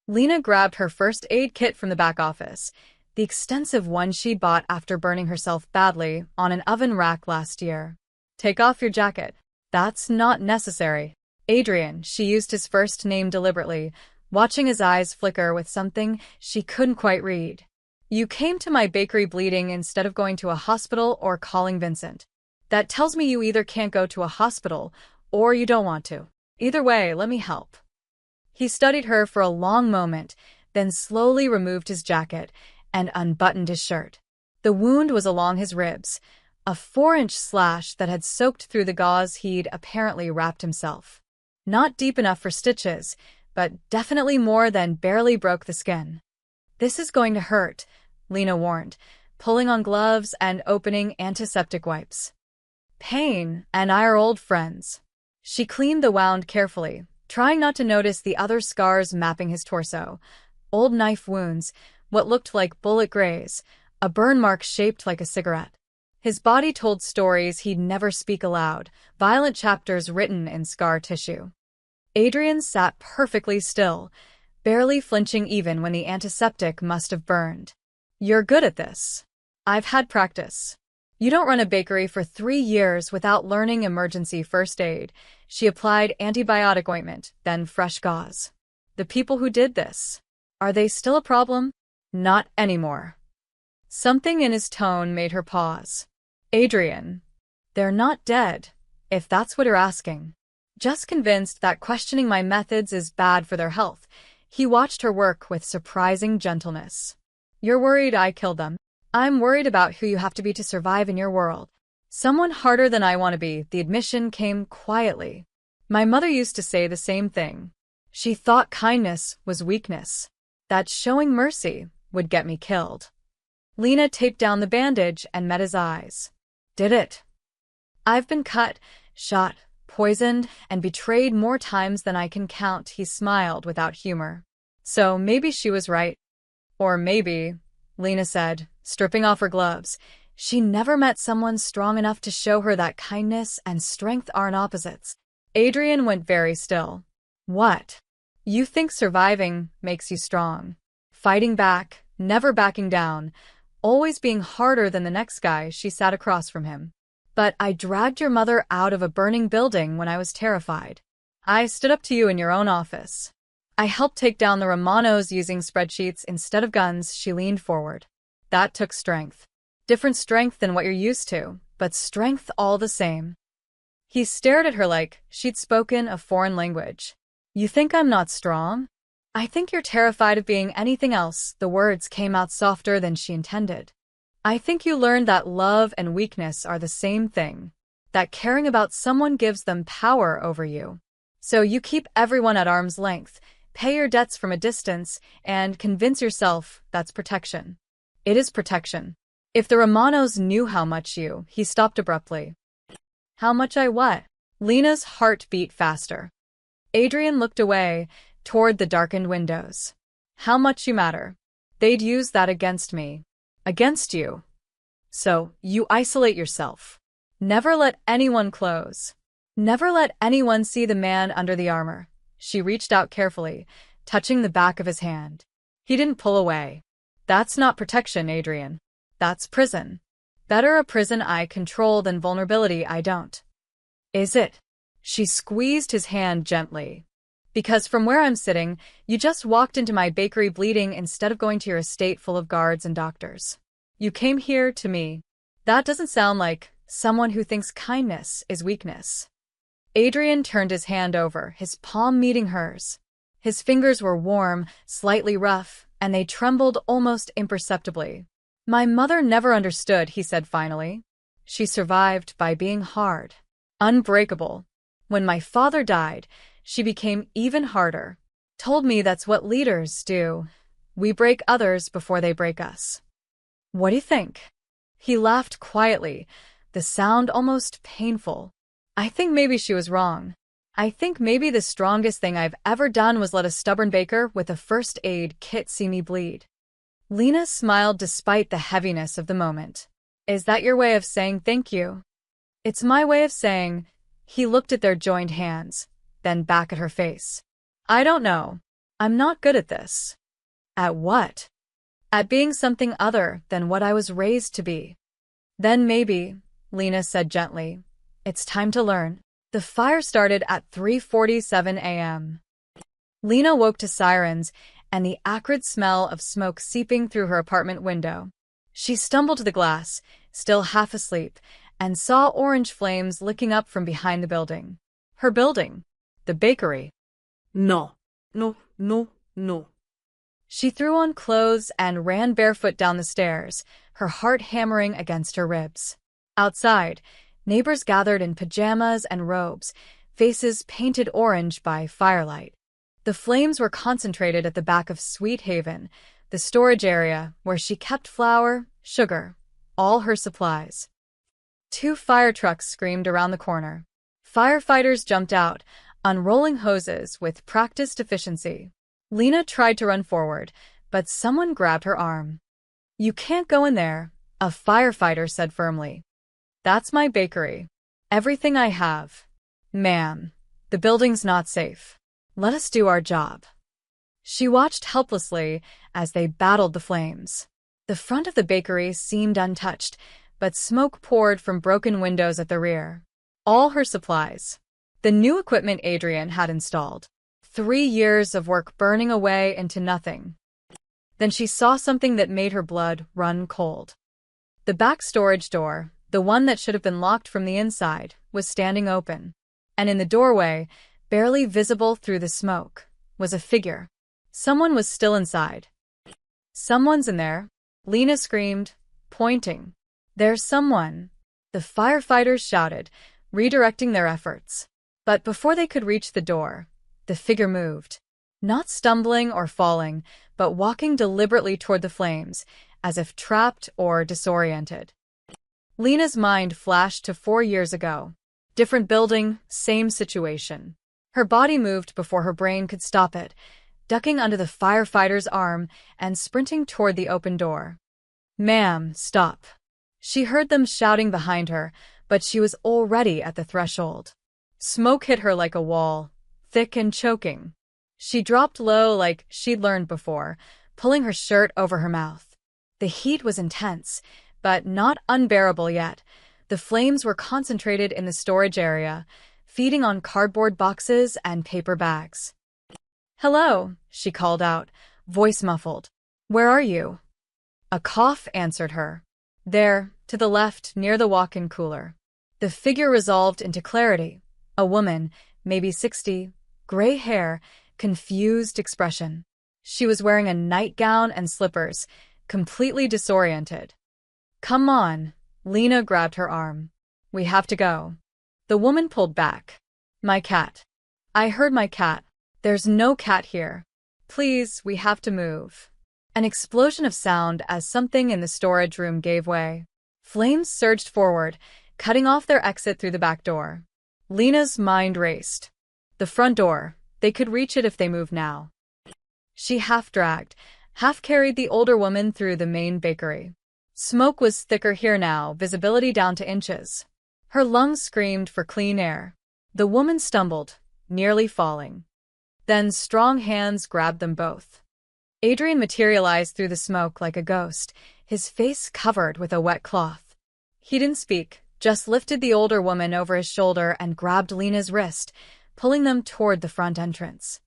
Lena grabbed her first aid kit from the back office, the extensive one she'd bought after burning herself badly on an oven rack last year. Take off your jacket. That's not necessary. Adrian, she used his first name deliberately, watching his eyes flicker with something she couldn't quite read. You came to my bakery bleeding instead of going to a hospital or calling Vincent. That tells me you either can't go to a hospital or you don't want to. Either way, let me help. He studied her for a long moment, then slowly removed his jacket and unbuttoned his shirt. The wound was along his ribs, a 4-inch slash that had soaked through the gauze he'd apparently wrapped himself. Not deep enough for stitches, but definitely more than barely broke the skin. This is going to hurt, Lena warned, pulling on gloves and opening antiseptic wipes. Pain and I are old friends. She cleaned the wound carefully, trying not to notice the other scars mapping his torso. Old knife wounds, what looked like bullet graze, a burn mark shaped like a cigarette. His body told stories he'd never speak aloud, violent chapters written in scar tissue. Adrian sat perfectly still, barely flinching even when the antiseptic must have burned. You're good at this. I've had practice. You don't run a bakery for 3 years without learning emergency first aid. She applied antibiotic ointment, then fresh gauze. The people who did this, are they still a problem? Not anymore. Something in his tone made her pause. Adrian, they're not dead, if that's what you're asking. Just convinced that questioning my methods is bad for their health, he watched her work with surprising gentleness. You're worried I killed them. I'm worried about who you have to be to survive in your world. Someone harder than I want to be, the admission came quietly. My mother used to say the same thing. She thought kindness was weakness, that showing mercy would get me killed. Lena taped down the bandage and met his eyes. Did it? I've been cut, shot, poisoned, and betrayed more times than I can count, he smiled without humor. So maybe she was right. Or maybe, Lena said, stripping off her gloves, she never met someone strong enough to show her that kindness and strength aren't opposites. Adrian went very still. What? You think surviving makes you strong? Fighting back, never backing down, always being harder than the next guy. She sat across from him. But I dragged your mother out of a burning building when I was terrified. I stood up to you in your own office. I helped take down the Romanos using spreadsheets instead of guns. She leaned forward. That took strength. Different strength than what you're used to, but strength all the same. He stared at her like she'd spoken a foreign language. You think I'm not strong? I think you're terrified of being anything else. The words came out softer than she intended. I think you learned that love and weakness are the same thing, that caring about someone gives them power over you. So you keep everyone at arm's length, pay your debts from a distance, and convince yourself that's protection. It is protection. If the Romanos knew how much you, he stopped abruptly. How much I what? Lena's heart beat faster. Adrian looked away, toward the darkened windows. How much you matter. They'd use that against me. Against you. So, you isolate yourself. Never let anyone close. Never let anyone see the man under the armor. She reached out carefully, touching the back of his hand. He didn't pull away. That's not protection, Adrian. That's prison. Better a prison I control than vulnerability I don't. Is it? She squeezed his hand gently. Because from where I'm sitting, you just walked into my bakery bleeding instead of going to your estate full of guards and doctors. You came here to me. That doesn't sound like someone who thinks kindness is weakness. Adrian turned his hand over, his palm meeting hers. His fingers were warm, slightly rough, and they trembled almost imperceptibly. My mother never understood, he said finally. She survived by being hard, unbreakable. When my father died, she became even harder. Told me that's what leaders do. We break others before they break us. What do you think? He laughed quietly, the sound almost painful. I think maybe she was wrong. I think maybe the strongest thing I've ever done was let a stubborn baker with a first aid kit see me bleed. Lena smiled despite the heaviness of the moment. Is that your way of saying thank you? It's my way of saying. He looked at their joined hands, then back at her face. I don't know. I'm not good at this. At what? At being something other than what I was raised to be. Then maybe, Lena said gently, it's time to learn. The fire started at 3:47 a.m. Lena woke to sirens and the acrid smell of smoke seeping through her apartment window. She stumbled to the glass, still half asleep, and saw orange flames licking up from behind the building. Her building. The bakery. No, no, no, no. She threw on clothes and ran barefoot down the stairs, her heart hammering against her ribs. Outside, neighbors gathered in pajamas and robes, faces painted orange by firelight. The flames were concentrated at the back of Sweet Haven, the storage area where she kept flour, sugar, all her supplies. 2 fire trucks screamed around the corner. Firefighters jumped out, unrolling hoses with practiced efficiency. Lena tried to run forward, but someone grabbed her arm. You can't go in there, a firefighter said firmly. That's my bakery. Everything I have. Ma'am, the building's not safe. Let us do our job. She watched helplessly as they battled the flames. The front of the bakery seemed untouched, but smoke poured from broken windows at the rear. All her supplies. The new equipment Adrian had installed. 3 years of work burning away into nothing. Then she saw something that made her blood run cold. The back storage door, the one that should have been locked from the inside, was standing open. And in the doorway, barely visible through the smoke, was a figure. Someone was still inside. "Someone's in there," Lena screamed, pointing. "There's someone," the firefighters shouted, redirecting their efforts. But before they could reach the door, the figure moved. Not stumbling or falling, but walking deliberately toward the flames, as if trapped or disoriented. Lena's mind flashed to 4 years ago. Different building, same situation. Her body moved before her brain could stop it, ducking under the firefighter's arm and sprinting toward the open door. "Ma'am, stop." She heard them shouting behind her, but she was already at the threshold. Smoke hit her like a wall, thick and choking. She dropped low like she'd learned before, pulling her shirt over her mouth. The heat was intense, but not unbearable yet. The flames were concentrated in the storage area, feeding on cardboard boxes and paper bags. "Hello," she called out, voice muffled. "Where are you?" A cough answered her. "There, to the left, near the walk-in cooler." The figure resolved into clarity. A woman, maybe 60, gray hair, confused expression. She was wearing a nightgown and slippers, completely disoriented. "Come on," Lena grabbed her arm. "We have to go." The woman pulled back. "My cat." "I heard my cat." "There's no cat here." "Please, we have to move." An explosion of sound as something in the storage room gave way. Flames surged forward, cutting off their exit through the back door. Lena's mind raced. The front door, they could reach it if they moved now. She half-dragged, half-carried the older woman through the main bakery. Smoke was thicker here now, visibility down to inches. Her lungs screamed for clean air. The woman stumbled, nearly falling. Then strong hands grabbed them both. Adrian materialized through the smoke like a ghost, his face covered with a wet cloth. He didn't speak, just lifted the older woman over his shoulder and grabbed Lena's wrist, pulling them toward the front entrance.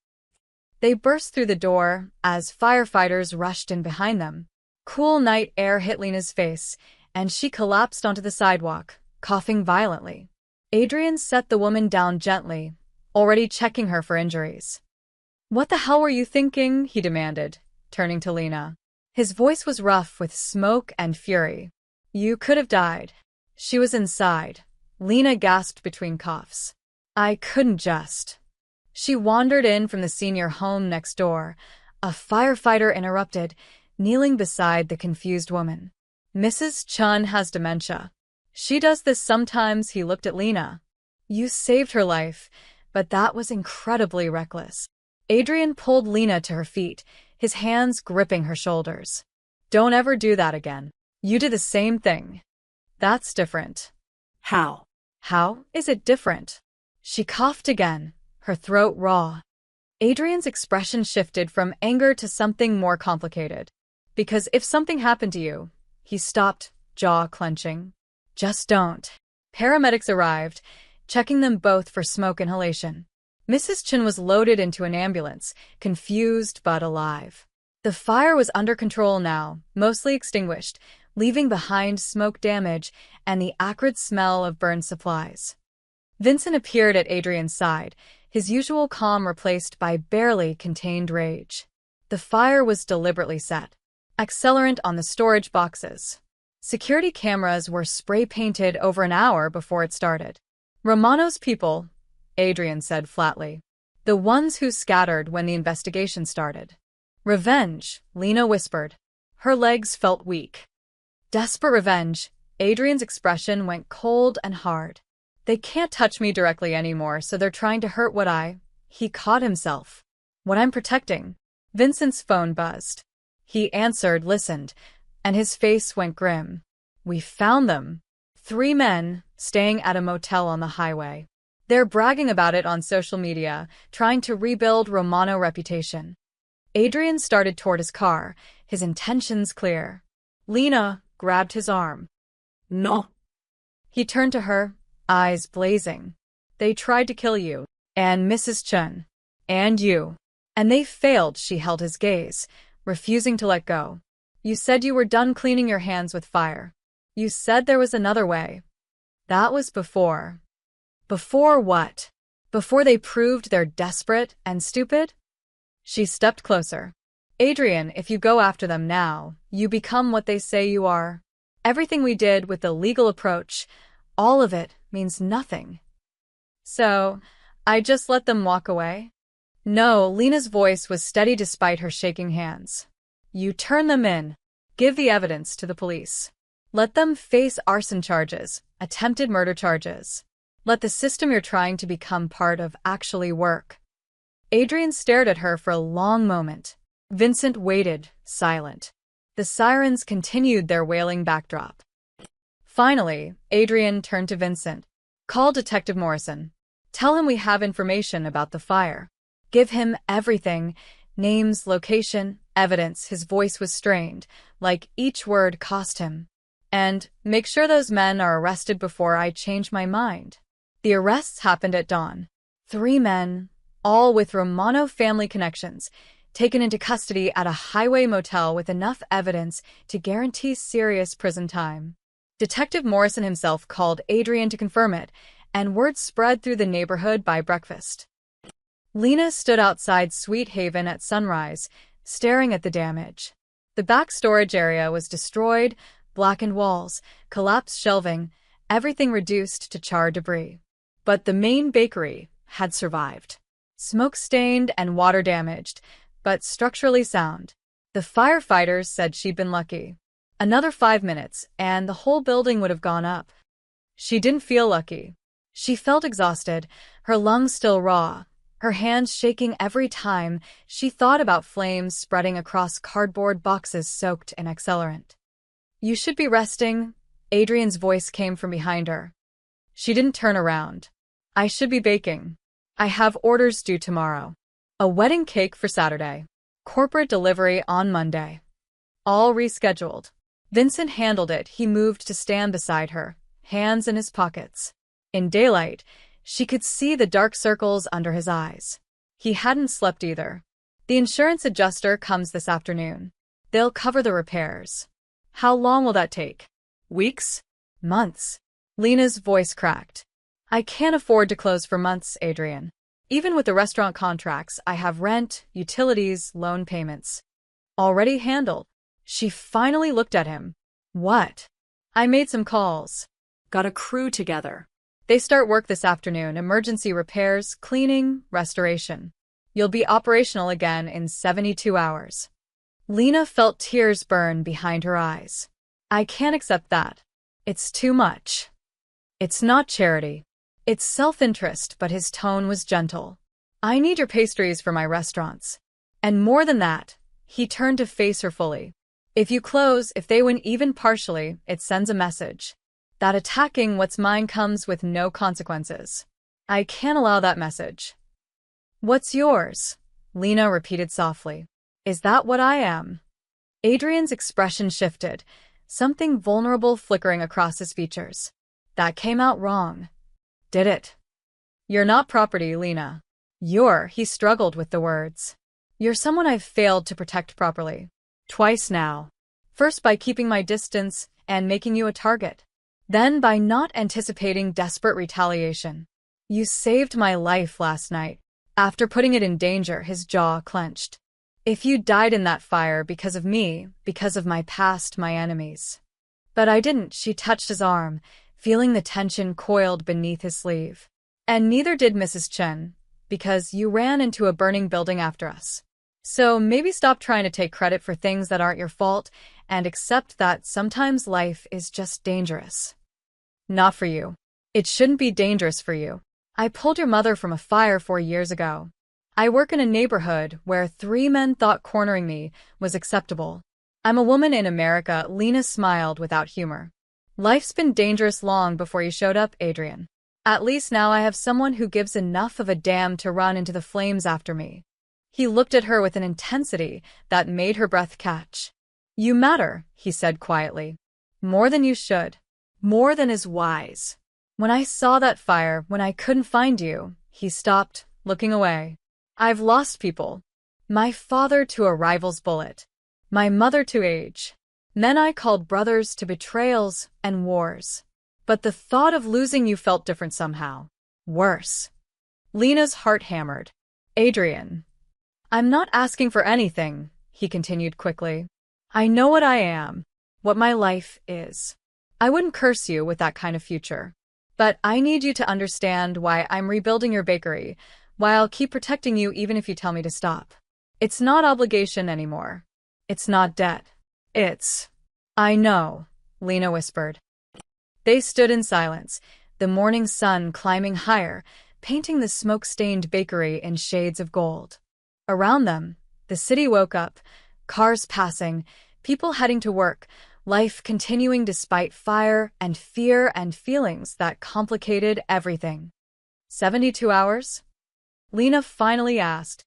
They burst through the door as firefighters rushed in behind them. Cool night air hit Lena's face, and she collapsed onto the sidewalk, coughing violently. Adrian set the woman down gently, already checking her for injuries. "What the hell were you thinking?" he demanded, turning to Lena. His voice was rough with smoke and fury. "You could have died." She was inside. Lena gasped between coughs. "I couldn't just." She wandered in from the senior home next door. A firefighter interrupted, kneeling beside the confused woman. "Mrs. Chun has dementia. She does this sometimes," he looked at Lena. "You saved her life, but that was incredibly reckless." Adrian pulled Lena to her feet, his hands gripping her shoulders. "Don't ever do that again. You did the same thing." "That's different." How? "How is it different?" She coughed again, her throat raw. Adrian's expression shifted from anger to something more complicated. "Because if something happened to you," he stopped, jaw clenching. "Just don't." Paramedics arrived, checking them both for smoke inhalation. Mrs. Chin was loaded into an ambulance, confused but alive. The fire was under control now, mostly extinguished, leaving behind smoke damage and the acrid smell of burned supplies. Vincent appeared at Adrian's side, his usual calm replaced by barely contained rage. The fire was deliberately set. Accelerant on the storage boxes. Security cameras were spray-painted over an hour before it started. "Romano's people," Adrian said flatly. "The ones who scattered when the investigation started." "Revenge," Lena whispered. Her legs felt weak. "Desperate revenge." Adrian's expression went cold and hard. "They can't touch me directly anymore, so they're trying to hurt what He caught himself. "What I'm protecting." Vincent's phone buzzed. He answered, listened, and his face went grim. "We found them. 3 men, staying at a motel on the highway. They're bragging about it on social media, trying to rebuild Romano's reputation." Adrian started toward his car, his intentions clear. Lena grabbed his arm. No. He turned to her, eyes blazing. They tried to kill you, and Mrs. Chen, and you. And they failed, she held his gaze, refusing to let go. You said you were done cleaning your hands with fire. You said there was another way. That was before. Before what? Before they proved they're desperate and stupid? She stepped closer. Adrian, if you go after them now, you become what they say you are. Everything we did with the legal approach, all of it means nothing. So, I just let them walk away? No, Lena's voice was steady despite her shaking hands. You turn them in. Give the evidence to the police. Let them face arson charges, attempted murder charges. Let the system you're trying to become part of actually work. Adrian stared at her for a long moment. Vincent waited, silent. The sirens continued their wailing backdrop. Finally, Adrian turned to Vincent. Call Detective Morrison. Tell him we have information about the fire. Give him everything. Names, location, evidence. His voice was strained, like each word cost him. And make sure those men are arrested before I change my mind. The arrests happened at dawn. 3 men, all with Romano family connections, taken into custody at a highway motel with enough evidence to guarantee serious prison time. Detective Morrison himself called Adrian to confirm it, and word spread through the neighborhood by breakfast. Lena stood outside Sweet Haven at sunrise, staring at the damage. The back storage area was destroyed, blackened walls, collapsed shelving, everything reduced to charred debris. But the main bakery had survived. Smoke-stained and water-damaged, but structurally sound. The firefighters said she'd been lucky. Another 5 minutes, and the whole building would have gone up. She didn't feel lucky. She felt exhausted, her lungs still raw, her hands shaking every time she thought about flames spreading across cardboard boxes soaked in accelerant. You should be resting, Adrian's voice came from behind her. She didn't turn around. I should be baking. I have orders due tomorrow. A wedding cake for Saturday. Corporate delivery on Monday. All rescheduled. Vincent handled it. He moved to stand beside her, hands in his pockets. In daylight, she could see the dark circles under his eyes. He hadn't slept either. The insurance adjuster comes this afternoon. They'll cover the repairs. How long will that take? Weeks? Months? Lena's voice cracked. I can't afford to close for months, Adrian. Even with the restaurant contracts, I have rent, utilities, loan payments. Already handled. She finally looked at him. What? I made some calls. Got a crew together. They start work this afternoon, emergency repairs, cleaning, restoration. You'll be operational again in 72 hours. Lena felt tears burn behind her eyes. I can't accept that. It's too much. It's not charity. It's self-interest, but his tone was gentle. I need your pastries for my restaurants. And more than that, he turned to face her fully. If you close, if they win even partially, it sends a message. That attacking what's mine comes with no consequences. I can't allow that message. What's yours? Lena repeated softly. Is that what I am? Adrian's expression shifted, something vulnerable flickering across his features. That came out wrong. Did it? You're not property, Lena. He struggled with the words. You're someone I've failed to protect properly. Twice now. First by keeping my distance and making you a target. Then by not anticipating desperate retaliation. You saved my life last night. After putting it in danger, his jaw clenched. If you died in that fire because of me, because of my past, my enemies. But I didn't, she touched his arm, feeling the tension coiled beneath his sleeve. And neither did Mrs. Chen, because you ran into a burning building after us. So maybe stop trying to take credit for things that aren't your fault and accept that sometimes life is just dangerous. Not for you. It shouldn't be dangerous for you. I pulled your mother from a fire 4 years ago. I work in a neighborhood where 3 men thought cornering me was acceptable. I'm a woman in America. Lena smiled without humor. Life's been dangerous long before you showed up, Adrian. At least now I have someone who gives enough of a damn to run into the flames after me. He looked at her with an intensity that made her breath catch. You matter, he said quietly. More than you should. More than is wise. When I saw that fire, when I couldn't find you, he stopped, looking away. I've lost people. My father to a rival's bullet. My mother to age. Men I called brothers to betrayals and wars. But the thought of losing you felt different somehow. Worse. Lena's heart hammered. Adrian. I'm not asking for anything, he continued quickly. I know what I am, what my life is. I wouldn't curse you with that kind of future. But I need you to understand why I'm rebuilding your bakery, why I'll keep protecting you even if you tell me to stop. It's not obligation anymore. It's not debt. I know, Lena whispered. They stood in silence, the morning sun climbing higher, painting the smoke-stained bakery in shades of gold. Around them, the city woke up, cars passing, people heading to work, life continuing despite fire and fear and feelings that complicated everything. 72 hours? Lena finally asked.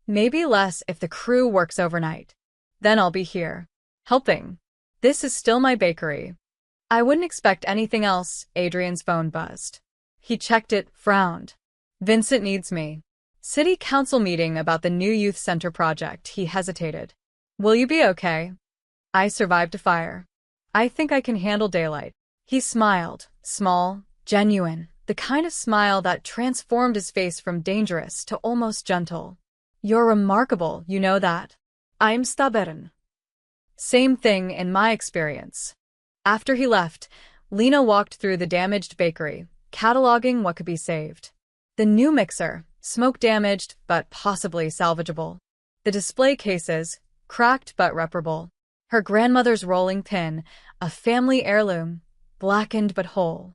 Maybe less if the crew works overnight. Then I'll be here. Helping. This is still my bakery. I wouldn't expect anything else. Adrian's phone buzzed. He checked it, frowned. Vincent needs me. City council meeting about the new youth center project. He hesitated. Will you be okay? I survived a fire. I think I can handle daylight. He smiled, small, genuine, the kind of smile that transformed his face from dangerous to almost gentle. You're remarkable, you know that? I'm stubborn. Same thing in my experience. After he left, Lena walked through the damaged bakery, cataloging what could be saved. The new mixer, smoke-damaged but possibly salvageable. The display cases, cracked but reparable. Her grandmother's rolling pin, a family heirloom, blackened but whole.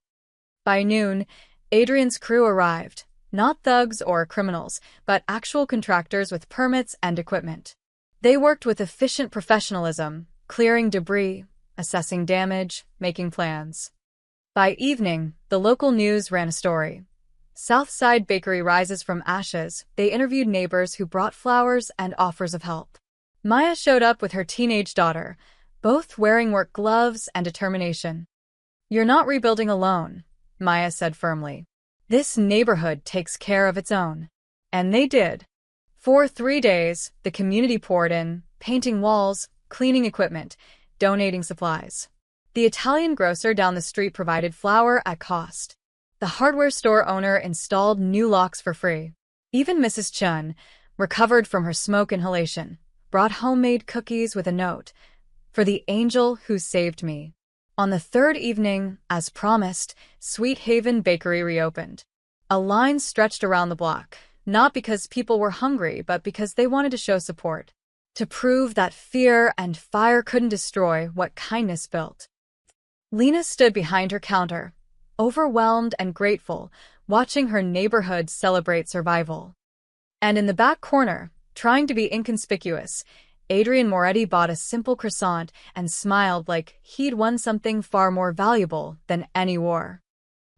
By noon, Adrian's crew arrived, not thugs or criminals, but actual contractors with permits and equipment. They worked with efficient professionalism, clearing debris, assessing damage, making plans. By evening, the local news ran a story. Southside Bakery rises from ashes. They interviewed neighbors who brought flowers and offers of help. Maya showed up with her teenage daughter, both wearing work gloves and determination. You're not rebuilding alone, Maya said firmly. This neighborhood takes care of its own. And they did. For 3 days, the community poured in, painting walls, cleaning equipment, donating supplies. The Italian grocer down the street provided flour at cost. The hardware store owner installed new locks for free. Even Mrs. Chun, recovered from her smoke inhalation, brought homemade cookies with a note, "For the angel who saved me." On the third evening, as promised, Sweet Haven Bakery reopened. A line stretched around the block, not because people were hungry, but because they wanted to show support. To prove that fear and fire couldn't destroy what kindness built. Lena stood behind her counter, overwhelmed and grateful, watching her neighborhood celebrate survival. And in the back corner, trying to be inconspicuous, Adrian Moretti bought a simple croissant and smiled like he'd won something far more valuable than any war.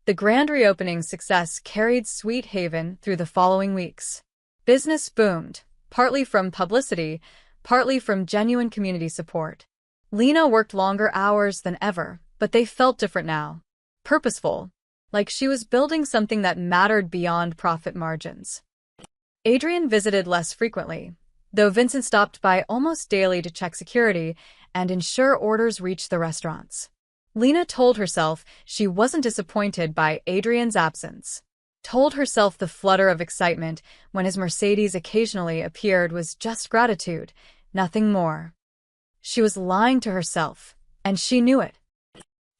The grand reopening success carried Sweet Haven through the following weeks. Business boomed, partly from publicity, partly from genuine community support. Lena worked longer hours than ever, but they felt different now. Purposeful, like she was building something that mattered beyond profit margins. Adrian visited less frequently, though Vincent stopped by almost daily to check security and ensure orders reached the restaurants. Lena told herself she wasn't disappointed by Adrian's absence. Told herself the flutter of excitement when his Mercedes occasionally appeared was just gratitude, nothing more. She was lying to herself, and she knew it.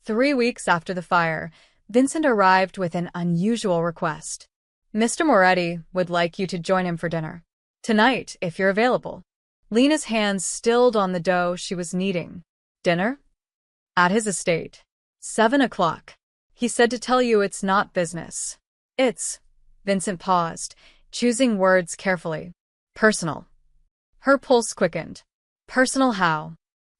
3 weeks after the fire, Vincent arrived with an unusual request. Mr. Moretti would like you to join him for dinner. Tonight, if you're available. Lena's hands stilled on the dough she was kneading. Dinner? At his estate. 7 o'clock. He said to tell you it's not business. It's... Vincent paused, choosing words carefully. Personal. Her pulse quickened. Personal how?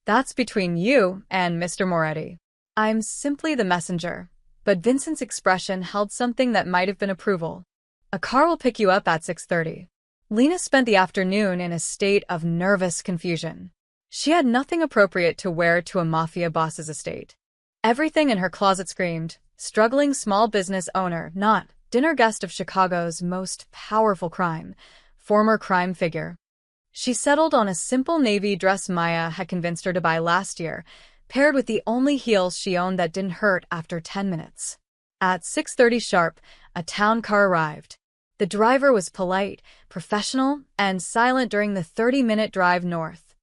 That's between you and Mr. Moretti. I'm simply the messenger. But Vincent's expression held something that might have been approval. A car will pick you up at 6:30. Lena spent the afternoon in a state of nervous confusion. She had nothing appropriate to wear to a mafia boss's estate. Everything in her closet screamed, struggling small business owner, not dinner guest of Chicago's most powerful crime, former crime figure. She settled on a simple navy dress Maya had convinced her to buy last year, paired with the only heels she owned that didn't hurt after 10 minutes. At 6:30 sharp, a town car arrived. The driver was polite, professional, and silent during the 30-minute drive north.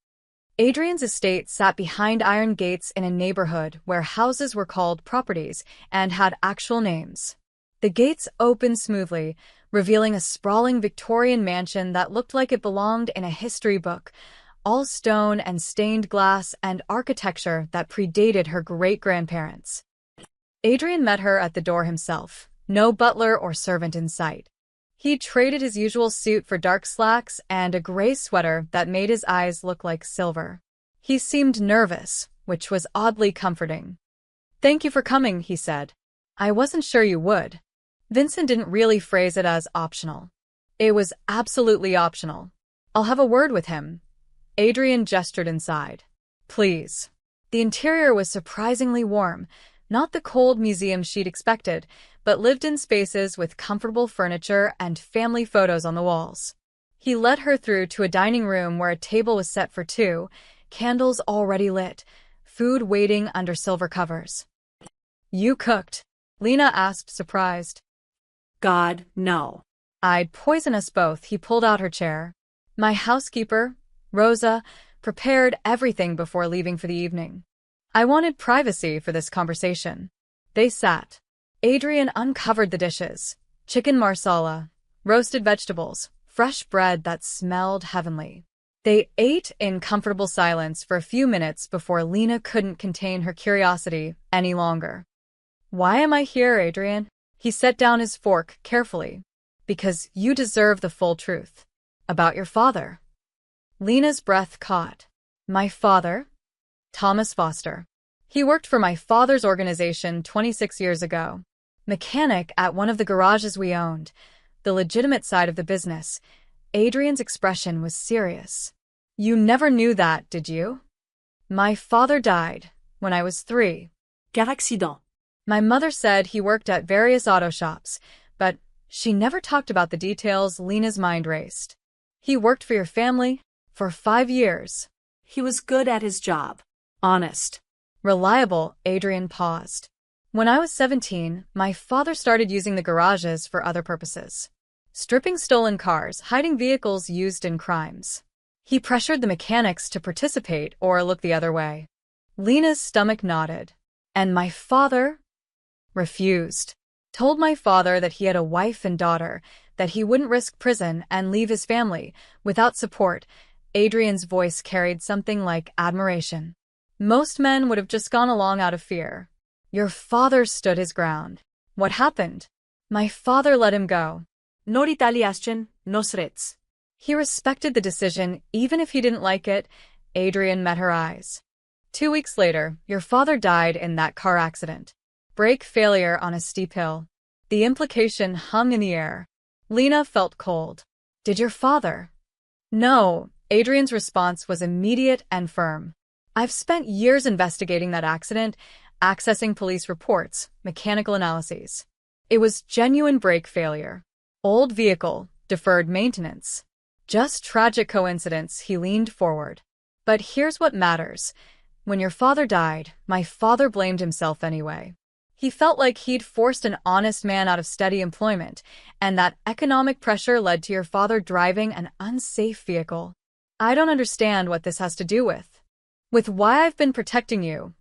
Adrian's estate sat behind iron gates in a neighborhood where houses were called properties and had actual names. The gates opened smoothly, revealing a sprawling Victorian mansion that looked like it belonged in a history book, all stone and stained glass and architecture that predated her great-grandparents. Adrian met her at the door himself, no butler or servant in sight. He traded his usual suit for dark slacks and a gray sweater that made his eyes look like silver. He seemed nervous, which was oddly comforting. "Thank you for coming," he said. "I wasn't sure you would." Vincent didn't really phrase it as optional. It was absolutely optional. "I'll have a word with him." Adrian gestured inside. "Please." The interior was surprisingly warm, not the cold museum she'd expected, but lived-in spaces with comfortable furniture and family photos on the walls. He led her through to a dining room where a table was set for two, candles already lit, food waiting under silver covers. "You cooked?" Lena asked, surprised. God, no. "I'd poison us both." He pulled out her chair. "My housekeeper, Rosa, prepared everything before leaving for the evening. I wanted privacy for this conversation." They sat. Adrian uncovered the dishes: chicken marsala, roasted vegetables, fresh bread that smelled heavenly. They ate in comfortable silence for a few minutes before Lena couldn't contain her curiosity any longer. "Why am I here, Adrian?" He set down his fork carefully. "Because you deserve the full truth. About your father." Lena's breath caught. "My father?" "Thomas Foster. He worked for my father's organization 26 years ago. Mechanic at one of the garages we owned, the legitimate side of the business." Adrian's expression was serious. "You never knew that, did you?" "My father died when I was 3. Quel accident? My mother said he worked at various auto shops, but she never talked about the details." Lena's mind raced. "He worked for your family for 5 years. He was good at his job. Honest. Reliable." Adrian paused. "When I was 17, my father started using the garages for other purposes. Stripping stolen cars, hiding vehicles used in crimes. He pressured the mechanics to participate or look the other way." Lena's stomach nodded. "And my father?" "Refused. Told my father that he had a wife and daughter, that he wouldn't risk prison and leave his family without support." Adrian's voice carried something like admiration. "Most men would have just gone along out of fear. Your father stood his ground." "What happened?" "My father let him go." No retaliation, no threats. "He respected the decision, even if he didn't like it." Adrian met her eyes. 2 weeks later, your father died in that car accident. Brake failure on a steep hill. The implication hung in the air. Lena felt cold. "Did your father?" "No." Adrian's response was immediate and firm. "I've spent years investigating that accident, accessing police reports, mechanical analyses. It was genuine brake failure. Old vehicle, deferred maintenance. Just tragic coincidence." He leaned forward. "But here's what matters. When your father died, my father blamed himself anyway. He felt like he'd forced an honest man out of steady employment, and that economic pressure led to your father driving an unsafe vehicle. I don't understand what this has to do with why I've been protecting you."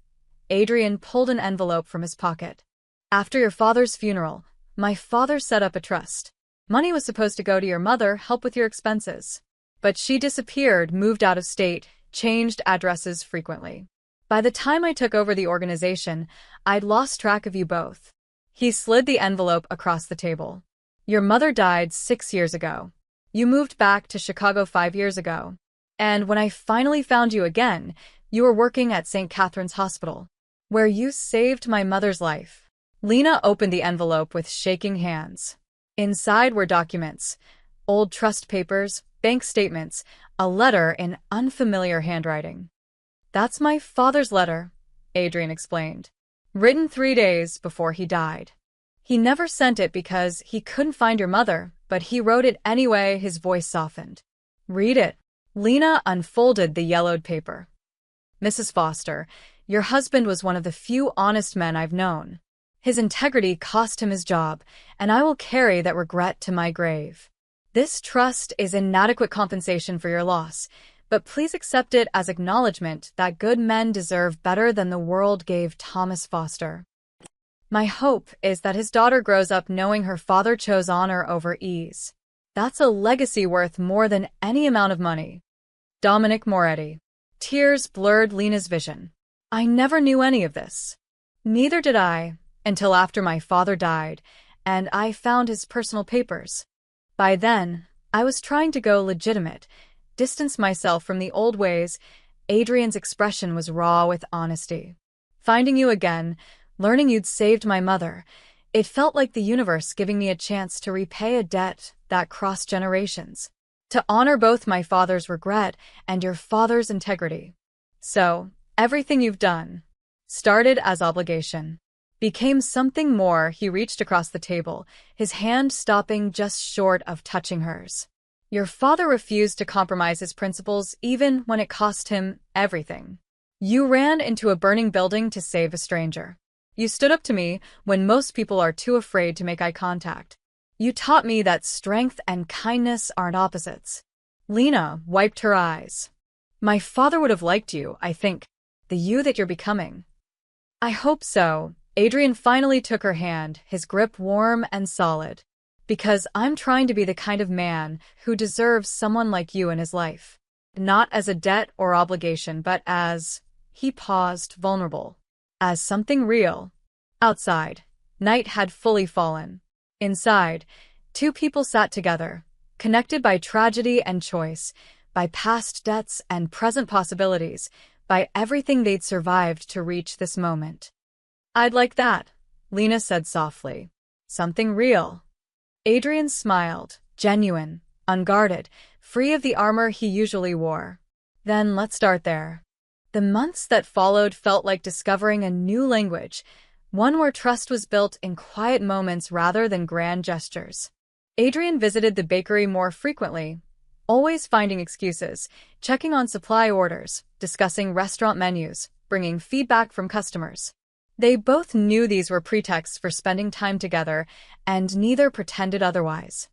Adrian pulled an envelope from his pocket. "After your father's funeral, my father set up a trust. Money was supposed to go to your mother, help with your expenses. But she disappeared, moved out of state, changed addresses frequently. By the time I took over the organization, I'd lost track of you both." He slid the envelope across the table. "Your mother died 6 years ago. You moved back to Chicago 5 years ago. And when I finally found you again, you were working at St. Catherine's Hospital, where you saved my mother's life." Lena opened the envelope with shaking hands. Inside were documents, old trust papers, bank statements, a letter in unfamiliar handwriting. "That's my father's letter," Adrian explained. Written 3 days before he died. He never sent it because he couldn't find your mother, but he wrote it anyway, his voice softened. Read it. Lena unfolded the yellowed paper. Mrs. Foster, your husband was one of the few honest men I've known. His integrity cost him his job, and I will carry that regret to my grave. This trust is inadequate compensation for your loss, but please accept it as acknowledgement that good men deserve better than the world gave Thomas Foster. My hope is that his daughter grows up knowing her father chose honor over ease. That's a legacy worth more than any amount of money. Dominic Moretti. Tears blurred Lena's vision. I never knew any of this. Neither did I, until after my father died, and I found his personal papers. By then, I was trying to go legitimate, distance myself from the old ways. Adrian's expression was raw with honesty. Finding you again, learning you'd saved my mother, it felt like the universe giving me a chance to repay a debt that crossed generations, to honor both my father's regret and your father's integrity. So, everything you've done started as obligation, became something more. He reached across the table, his hand stopping just short of touching hers. Your father refused to compromise his principles even when it cost him everything. You ran into a burning building to save a stranger. You stood up to me when most people are too afraid to make eye contact. You taught me that strength and kindness aren't opposites. Lena wiped her eyes. My father would have liked you, I think, the you that you're becoming. I hope so. Adrian finally took her hand, his grip warm and solid. Because I'm trying to be the kind of man who deserves someone like you in his life. Not as a debt or obligation, but as, he paused, vulnerable, as something real. Outside, night had fully fallen. Inside, two people sat together, connected by tragedy and choice, by past debts and present possibilities, by everything they'd survived to reach this moment. I'd like that, Lena said softly. Something real. Adrian smiled, genuine, unguarded, free of the armor he usually wore. Then let's start there. The months that followed felt like discovering a new language, one where trust was built in quiet moments rather than grand gestures. Adrian visited the bakery more frequently, always finding excuses, checking on supply orders, discussing restaurant menus, bringing feedback from customers. They both knew these were pretexts for spending time together, and neither pretended otherwise.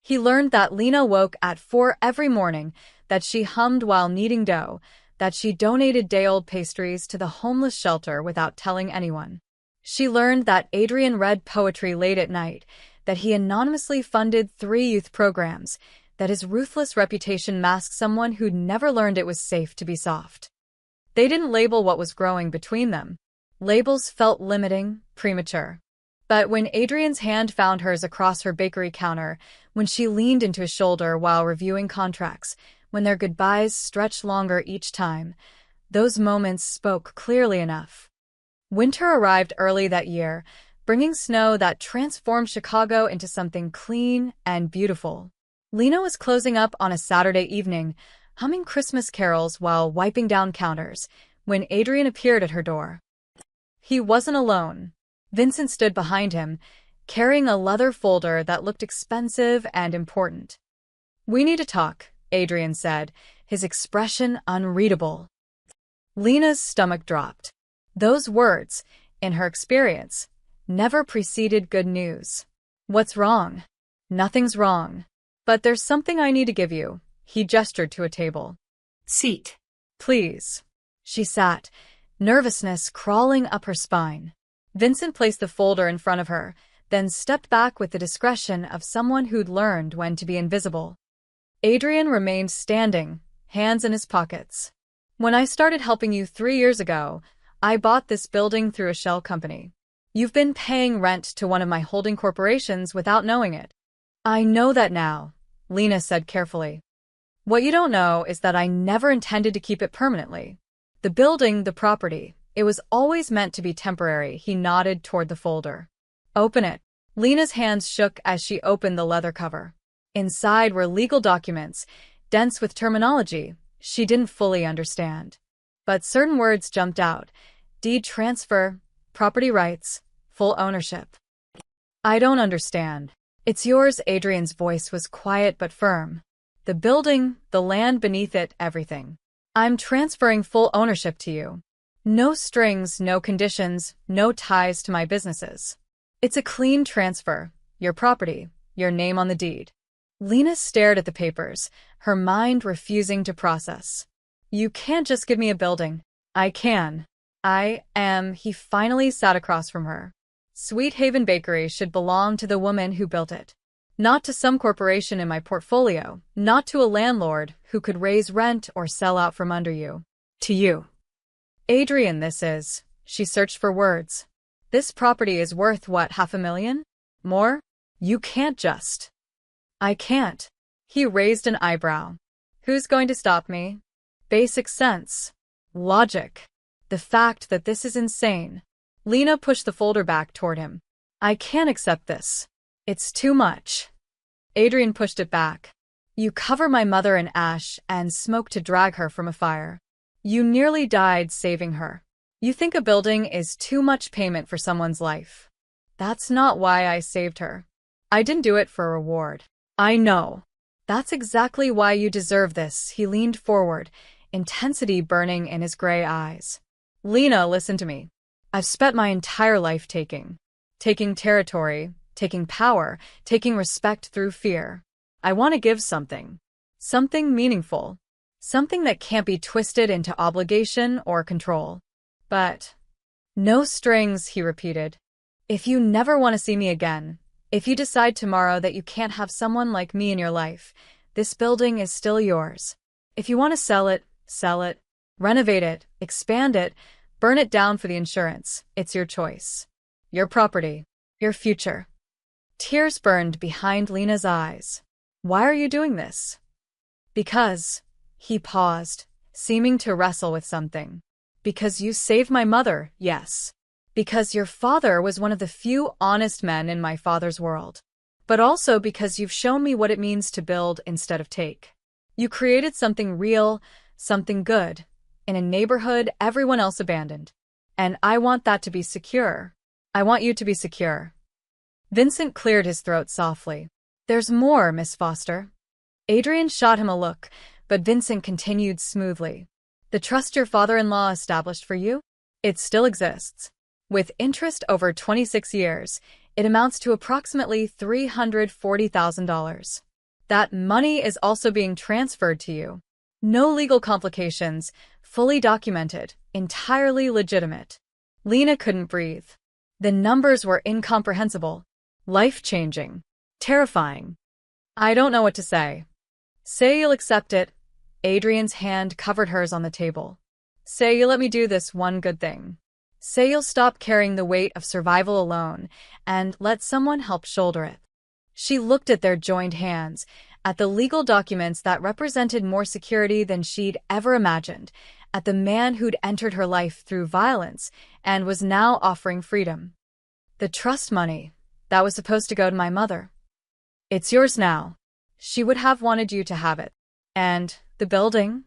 He learned that Lena woke at 4 every morning, that she hummed while kneading dough, that she donated day-old pastries to the homeless shelter without telling anyone. She learned that Adrian read poetry late at night, that he anonymously funded 3 youth programs, that his ruthless reputation masked someone who'd never learned it was safe to be soft. They didn't label what was growing between them. Labels felt limiting, premature. But when Adrian's hand found hers across her bakery counter, when she leaned into his shoulder while reviewing contracts, when their goodbyes stretched longer each time, those moments spoke clearly enough. Winter arrived early that year, bringing snow that transformed Chicago into something clean and beautiful. Lena was closing up on a Saturday evening, humming Christmas carols while wiping down counters, when Adrian appeared at her door. He wasn't alone. Vincent stood behind him, carrying a leather folder that looked expensive and important. We need to talk, Adrian said, his expression unreadable. Lena's stomach dropped. Those words, in her experience, never preceded good news. What's wrong? Nothing's wrong. But there's something I need to give you. He gestured to a table. Seat. Please. She sat, nervousness crawling up her spine. Vincent placed the folder in front of her, then stepped back with the discretion of someone who'd learned when to be invisible. Adrian remained standing, hands in his pockets. When I started helping you 3 years ago, I bought this building through a shell company. You've been paying rent to one of my holding corporations without knowing it. I know that now, Lena said carefully. What you don't know is that I never intended to keep it permanently. The building, the property, it was always meant to be temporary. He nodded toward the folder. Open it. Lena's hands shook as she opened the leather cover. Inside were legal documents, dense with terminology she didn't fully understand. But certain words jumped out. Deed transfer, property rights, full ownership. I don't understand. It's yours, Adrian's voice was quiet but firm. The building, the land beneath it, everything. I'm transferring full ownership to you. No strings, no conditions, no ties to my businesses. It's a clean transfer, your property, your name on the deed. Lena stared at the papers, her mind refusing to process. You can't just give me a building. I can. He finally sat across from her. Sweet Haven Bakery should belong to the woman who built it. Not to some corporation in my portfolio, not to a landlord who could raise rent or sell out from under you. To you. Adrian, she searched for words. This property is worth what, $500,000? More? You can't just. I can't. He raised an eyebrow. Who's going to stop me? Basic sense. Logic. The fact that this is insane. Lena pushed the folder back toward him. I can't accept this. It's too much. Adrian pushed it back. You cover my mother in ash and smoke to drag her from a fire. You nearly died saving her. You think a building is too much payment for someone's life. That's not why I saved her. I didn't do it for a reward. I know. That's exactly why you deserve this. He leaned forward, intensity burning in his gray eyes. Lena, listen to me. I've spent my entire life taking territory, taking power, taking respect through fear. I want to give something meaningful, something that can't be twisted into obligation or control. But no strings, he repeated. If you never want to see me again, if you decide tomorrow that you can't have someone like me in your life, this building is still yours. If you want to sell it, renovate it, expand it, burn it down for the insurance, it's your choice. Your property, your future. Tears burned behind Lena's eyes. Why are you doing this? Because, he paused, seeming to wrestle with something. Because you saved my mother, yes. Because your father was one of the few honest men in my father's world. But also because you've shown me what it means to build instead of take. You created something real, something good, in a neighborhood everyone else abandoned. And I want that to be secure. I want you to be secure. Vincent cleared his throat softly. There's more, Miss Foster. Adrian shot him a look, but Vincent continued smoothly. The trust your father-in-law established for you? It still exists. With interest over 26 years, it amounts to approximately $340,000. That money is also being transferred to you. No legal complications, fully documented, entirely legitimate. Lena couldn't breathe. The numbers were incomprehensible, life-changing, terrifying. I don't know what to say. Say you'll accept it. Adrian's hand covered hers on the table. Say you'll let me do this one good thing. Say you'll stop carrying the weight of survival alone and let someone help shoulder it. She looked at their joined hands, at the legal documents that represented more security than she'd ever imagined, at the man who'd entered her life through violence and was now offering freedom. The trust money, that was supposed to go to my mother. It's yours now. She would have wanted you to have it. And the building?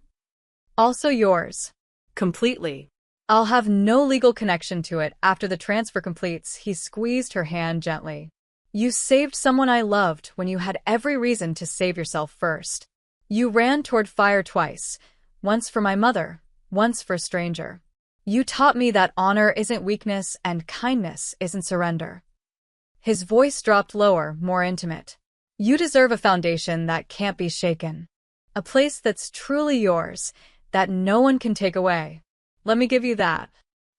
Also yours. Completely. I'll have no legal connection to it after the transfer completes. He squeezed her hand gently. You saved someone I loved when you had every reason to save yourself first. You ran toward fire twice, once for my mother, once for a stranger. You taught me that honor isn't weakness and kindness isn't surrender. His voice dropped lower, more intimate. You deserve a foundation that can't be shaken. A place that's truly yours, that no one can take away. Let me give you that.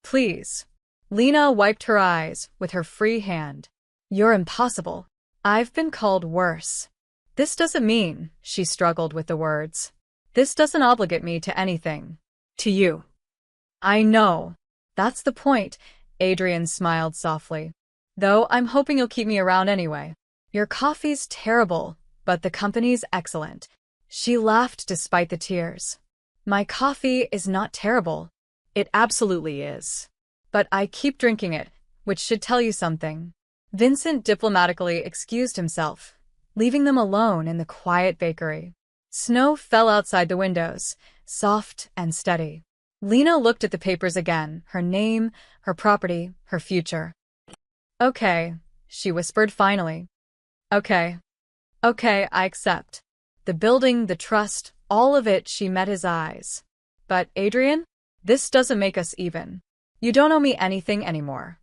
Please. Lena wiped her eyes with her free hand. You're impossible. I've been called worse. This doesn't mean, she struggled with the words. This doesn't obligate me to anything. To you. I know. That's the point, Adrian smiled softly. Though I'm hoping you'll keep me around anyway. Your coffee's terrible, but the company's excellent. She laughed despite the tears. My coffee is not terrible. It absolutely is. But I keep drinking it, which should tell you something. Vincent diplomatically excused himself, leaving them alone in the quiet bakery. Snow fell outside the windows, soft and steady. Lena looked at the papers again, her name, her property, her future. Okay, she whispered finally. Okay. Okay, I accept. The building, the trust, all of it. She met his eyes. But, Adrian, this doesn't make us even. You don't owe me anything anymore.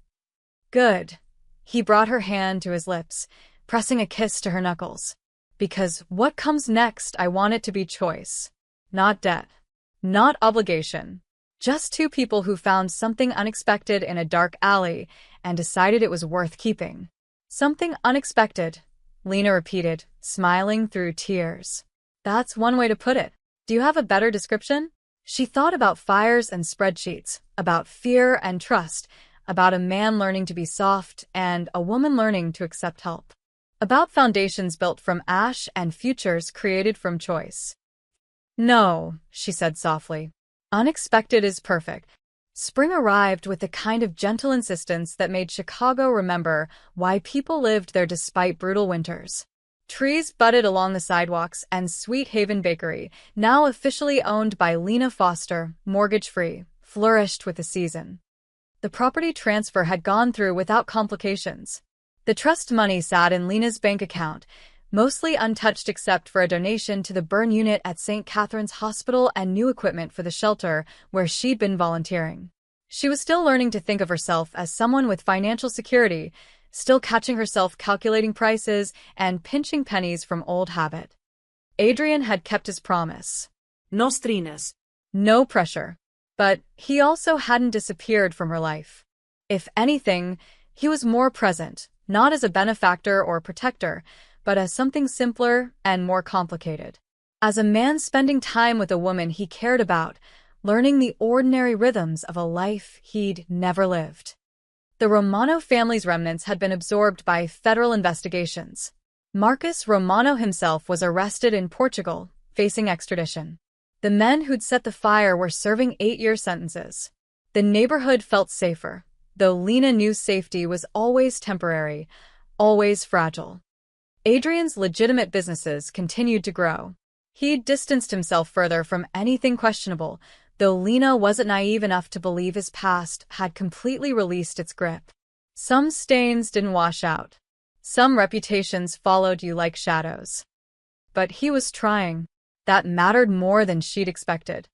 Good. He brought her hand to his lips, pressing a kiss to her knuckles. Because what comes next, I want it to be choice. Not debt. Not obligation. Just two people who found something unexpected in a dark alley and decided it was worth keeping. Something unexpected, Lena repeated, smiling through tears. That's one way to put it. Do you have a better description? She thought about fires and spreadsheets, about fear and trust, about a man learning to be soft and a woman learning to accept help. About foundations built from ash and futures created from choice. No, she said softly. Unexpected is perfect. Spring arrived with the kind of gentle insistence that made Chicago remember why people lived there despite brutal winters. Trees budded along the sidewalks, and Sweet Haven Bakery, now officially owned by Lena Foster, mortgage-free, flourished with the season. The property transfer had gone through without complications. The trust money sat in Lena's bank account, mostly untouched except for a donation to the burn unit at St. Catherine's Hospital and new equipment for the shelter where she'd been volunteering. She was still learning to think of herself as someone with financial security, still catching herself calculating prices and pinching pennies from old habit. Adrian had kept his promise. No strines. No pressure. But he also hadn't disappeared from her life. If anything, he was more present, not as a benefactor or protector, but as something simpler and more complicated. As a man spending time with a woman he cared about, learning the ordinary rhythms of a life he'd never lived. The Romano family's remnants had been absorbed by federal investigations. Marcus Romano himself was arrested in Portugal, facing extradition. The men who'd set the fire were serving 8-year sentences. The neighborhood felt safer, though Lena knew safety was always temporary, always fragile. Adrian's legitimate businesses continued to grow. He'd distanced himself further from anything questionable, though Lena wasn't naive enough to believe his past had completely released its grip. Some stains didn't wash out. Some reputations followed you like shadows. But he was trying. That mattered more than she'd expected.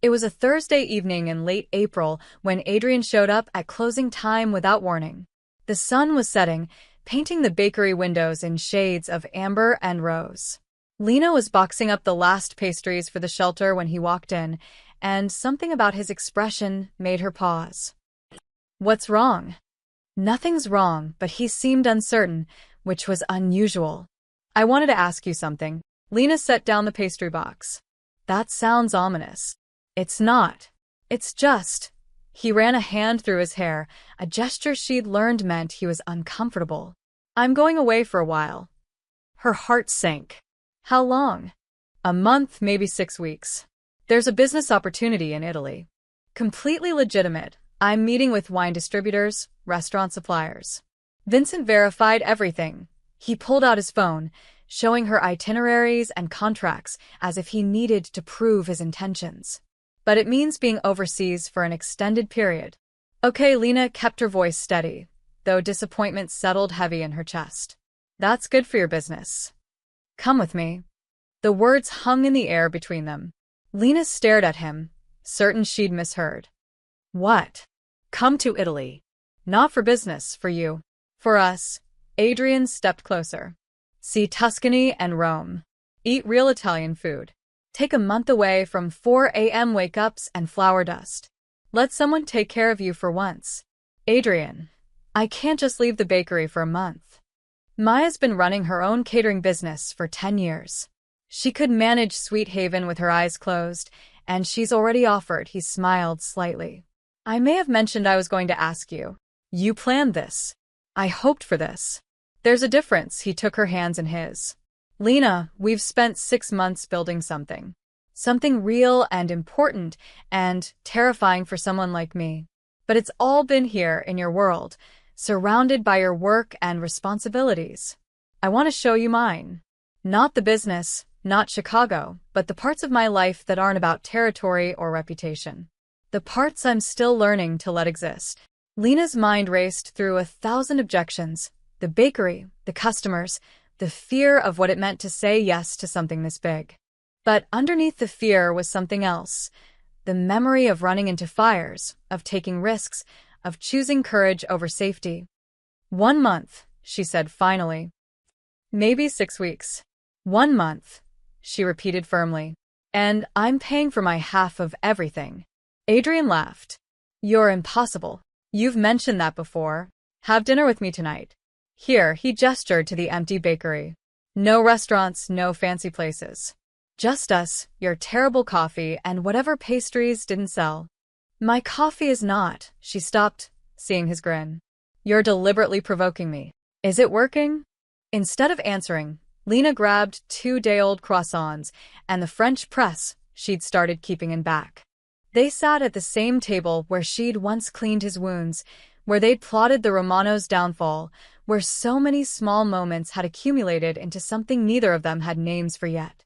It was a Thursday evening in late April when Adrian showed up at closing time without warning. The sun was setting, painting the bakery windows in shades of amber and rose. Lena was boxing up the last pastries for the shelter when he walked in, and something about his expression made her pause. What's wrong? Nothing's wrong, but he seemed uncertain, which was unusual. I wanted to ask you something. Lena set down the pastry box. That sounds ominous. It's not. It's just. He ran a hand through his hair, a gesture she'd learned meant he was uncomfortable. I'm going away for a while. Her heart sank. How long? A month, maybe 6 weeks. There's a business opportunity in Italy. Completely legitimate. I'm meeting with wine distributors, restaurant suppliers. Vincent verified everything. He pulled out his phone, showing her itineraries and contracts as if he needed to prove his intentions. But it means being overseas for an extended period. Okay, Lena kept her voice steady, though disappointment settled heavy in her chest. That's good for your business. Come with me. The words hung in the air between them. Lena stared at him, certain she'd misheard. What? Come to Italy. Not for business, for you. For us. Adrian stepped closer. See Tuscany and Rome. Eat real Italian food. Take a month away from 4 a.m. wake-ups and flour dust. Let someone take care of you for once. Adrian, I can't just leave the bakery for a month. Maya's been running her own catering business for 10 years. She could manage Sweet Haven with her eyes closed, and she's already offered. He smiled slightly. I may have mentioned I was going to ask you. You planned this. I hoped for this. There's a difference. He took her hands in his. Lena, we've spent 6 months building something. Something real and important and terrifying for someone like me. But it's all been here in your world, surrounded by your work and responsibilities. I want to show you mine. Not the business, not Chicago, but the parts of my life that aren't about territory or reputation. The parts I'm still learning to let exist. Lena's mind raced through 1,000 objections. The bakery, the customers, the fear of what it meant to say yes to something this big. But underneath the fear was something else. The memory of running into fires, of taking risks, of choosing courage over safety. 1 month, she said finally. Maybe 6 weeks. 1 month, she repeated firmly. And I'm paying for my half of everything. Adrian laughed. You're impossible. You've mentioned that before. Have dinner with me tonight. Here, he gestured to the empty bakery. No restaurants, no fancy places. Just us, your terrible coffee, and whatever pastries didn't sell. My coffee is not, she stopped, seeing his grin. You're deliberately provoking me. Is it working? Instead of answering, Lena grabbed 2-day-old croissants and the French press she'd started keeping in back. They sat at the same table where she'd once cleaned his wounds, where they'd plotted the Romano's downfall, where so many small moments had accumulated into something neither of them had names for yet.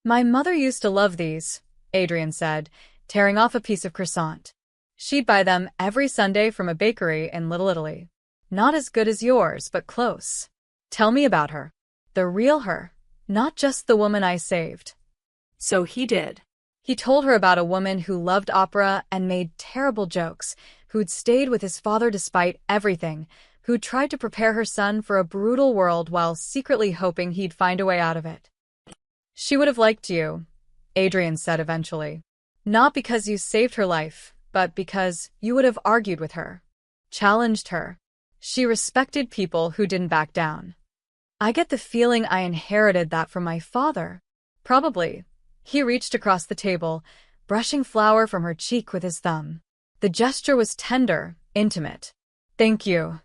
My mother used to love these, Adrian said, tearing off a piece of croissant. She'd buy them every Sunday from a bakery in Little Italy. Not as good as yours, but close. Tell me about her. The real her, not just the woman I saved. So he did. He told her about a woman who loved opera and made terrible jokes, who'd stayed with his father despite everything, who'd tried to prepare her son for a brutal world while secretly hoping he'd find a way out of it. She would have liked you, Adrian said eventually. Not because you saved her life, but because you would have argued with her, challenged her. She respected people who didn't back down. I get the feeling I inherited that from my father. Probably. He reached across the table, brushing flour from her cheek with his thumb. The gesture was tender, intimate. Thank you.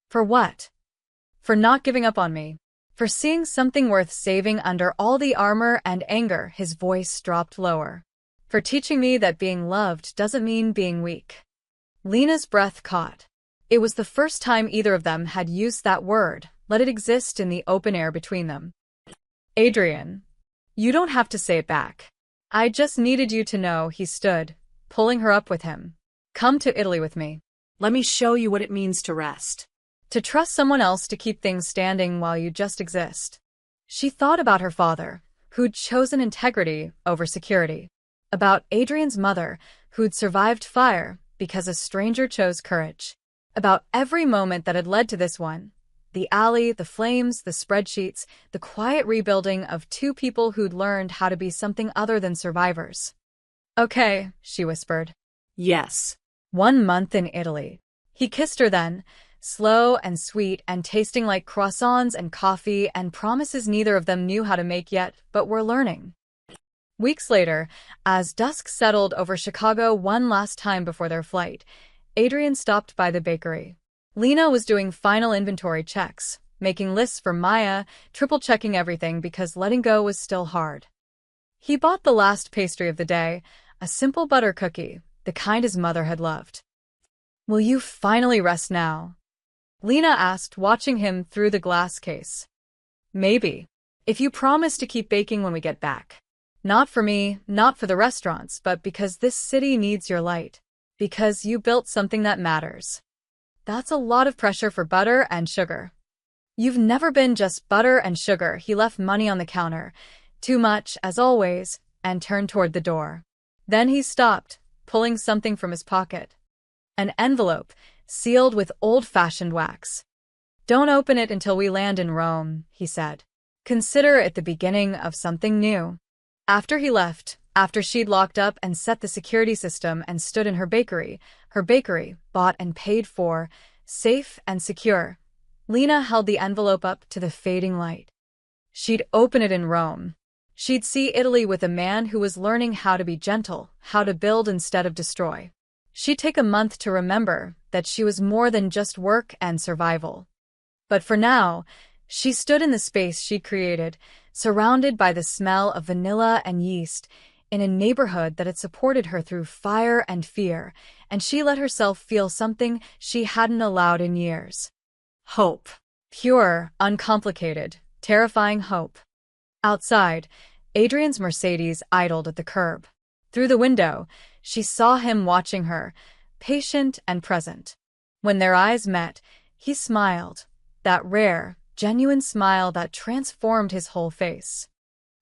For what? For not giving up on me. For seeing something worth saving under all the armor and anger. His voice dropped lower. For teaching me that being loved doesn't mean being weak. Lena's breath caught. It was the first time either of them had used that word, let it exist in the open air between them. Adrian. You don't have to say it back. I just needed you to know. He stood, pulling her up with him. Come to Italy with me. Let me show you what it means to rest. To trust someone else to keep things standing while you just exist. She thought about her father, who'd chosen integrity over security. About Adrian's mother, who'd survived fire because a stranger chose courage. About every moment that had led to this one. The alley, the flames, the spreadsheets, the quiet rebuilding of two people who'd learned how to be something other than survivors. Okay, she whispered. Yes. 1 month in Italy. He kissed her then, slow and sweet and tasting like croissants and coffee and promises neither of them knew how to make yet, but were learning. Weeks later, as dusk settled over Chicago one last time before their flight, Adrian stopped by the bakery. Lena was doing final inventory checks, making lists for Maya, triple-checking everything because letting go was still hard. He bought the last pastry of the day, a simple butter cookie, the kind his mother had loved. Will you finally rest now? Lena asked, watching him through the glass case. Maybe. If you promise to keep baking when we get back. Not for me, not for the restaurants, but because this city needs your light. Because you built something that matters. That's a lot of pressure for butter and sugar. You've never been just butter and sugar. He left money on the counter, too much, as always, and turned toward the door. Then he stopped, pulling something from his pocket. An envelope, sealed with old-fashioned wax. Don't open it until we land in Rome, he said. Consider it the beginning of something new. After he left, after she'd locked up and set the security system and stood in her bakery, bought and paid for, safe and secure, Lena held the envelope up to the fading light. She'd open it in Rome. She'd see Italy with a man who was learning how to be gentle, how to build instead of destroy. She'd take a month to remember that she was more than just work and survival. But for now, she stood in the space she'd created, surrounded by the smell of vanilla and yeast, in a neighborhood that had supported her through fire and fear, and she let herself feel something she hadn't allowed in years. Hope. Pure, uncomplicated, terrifying hope. Outside, Adrian's Mercedes idled at the curb. Through the window, She saw him watching her, patient and present. When their eyes met, he smiled, that rare, genuine smile that transformed his whole face.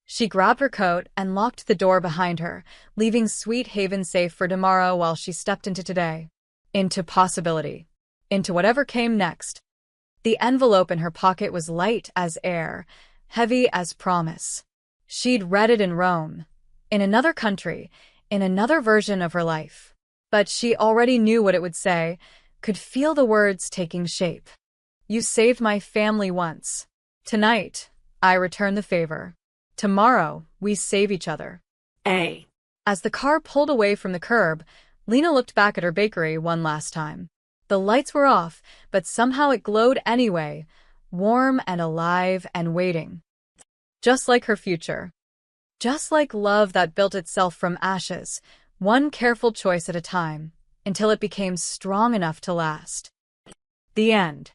She grabbed her coat and locked the door behind her, leaving Sweet Haven safe for tomorrow while she stepped into today. Into possibility. Into whatever came next. The envelope in her pocket was light as air, heavy as promise. She'd read it in Rome, in another country, in another version of her life. But she already knew what it would say, could feel the words taking shape. You saved my family once. Tonight, I return the favor. Tomorrow, we save each other. A. As the car pulled away from the curb, Lena looked back at her bakery one last time. The lights were off, but somehow it glowed anyway, warm and alive and waiting. Just like her future. Just like love that built itself from ashes, one careful choice at a time, until it became strong enough to last. The end.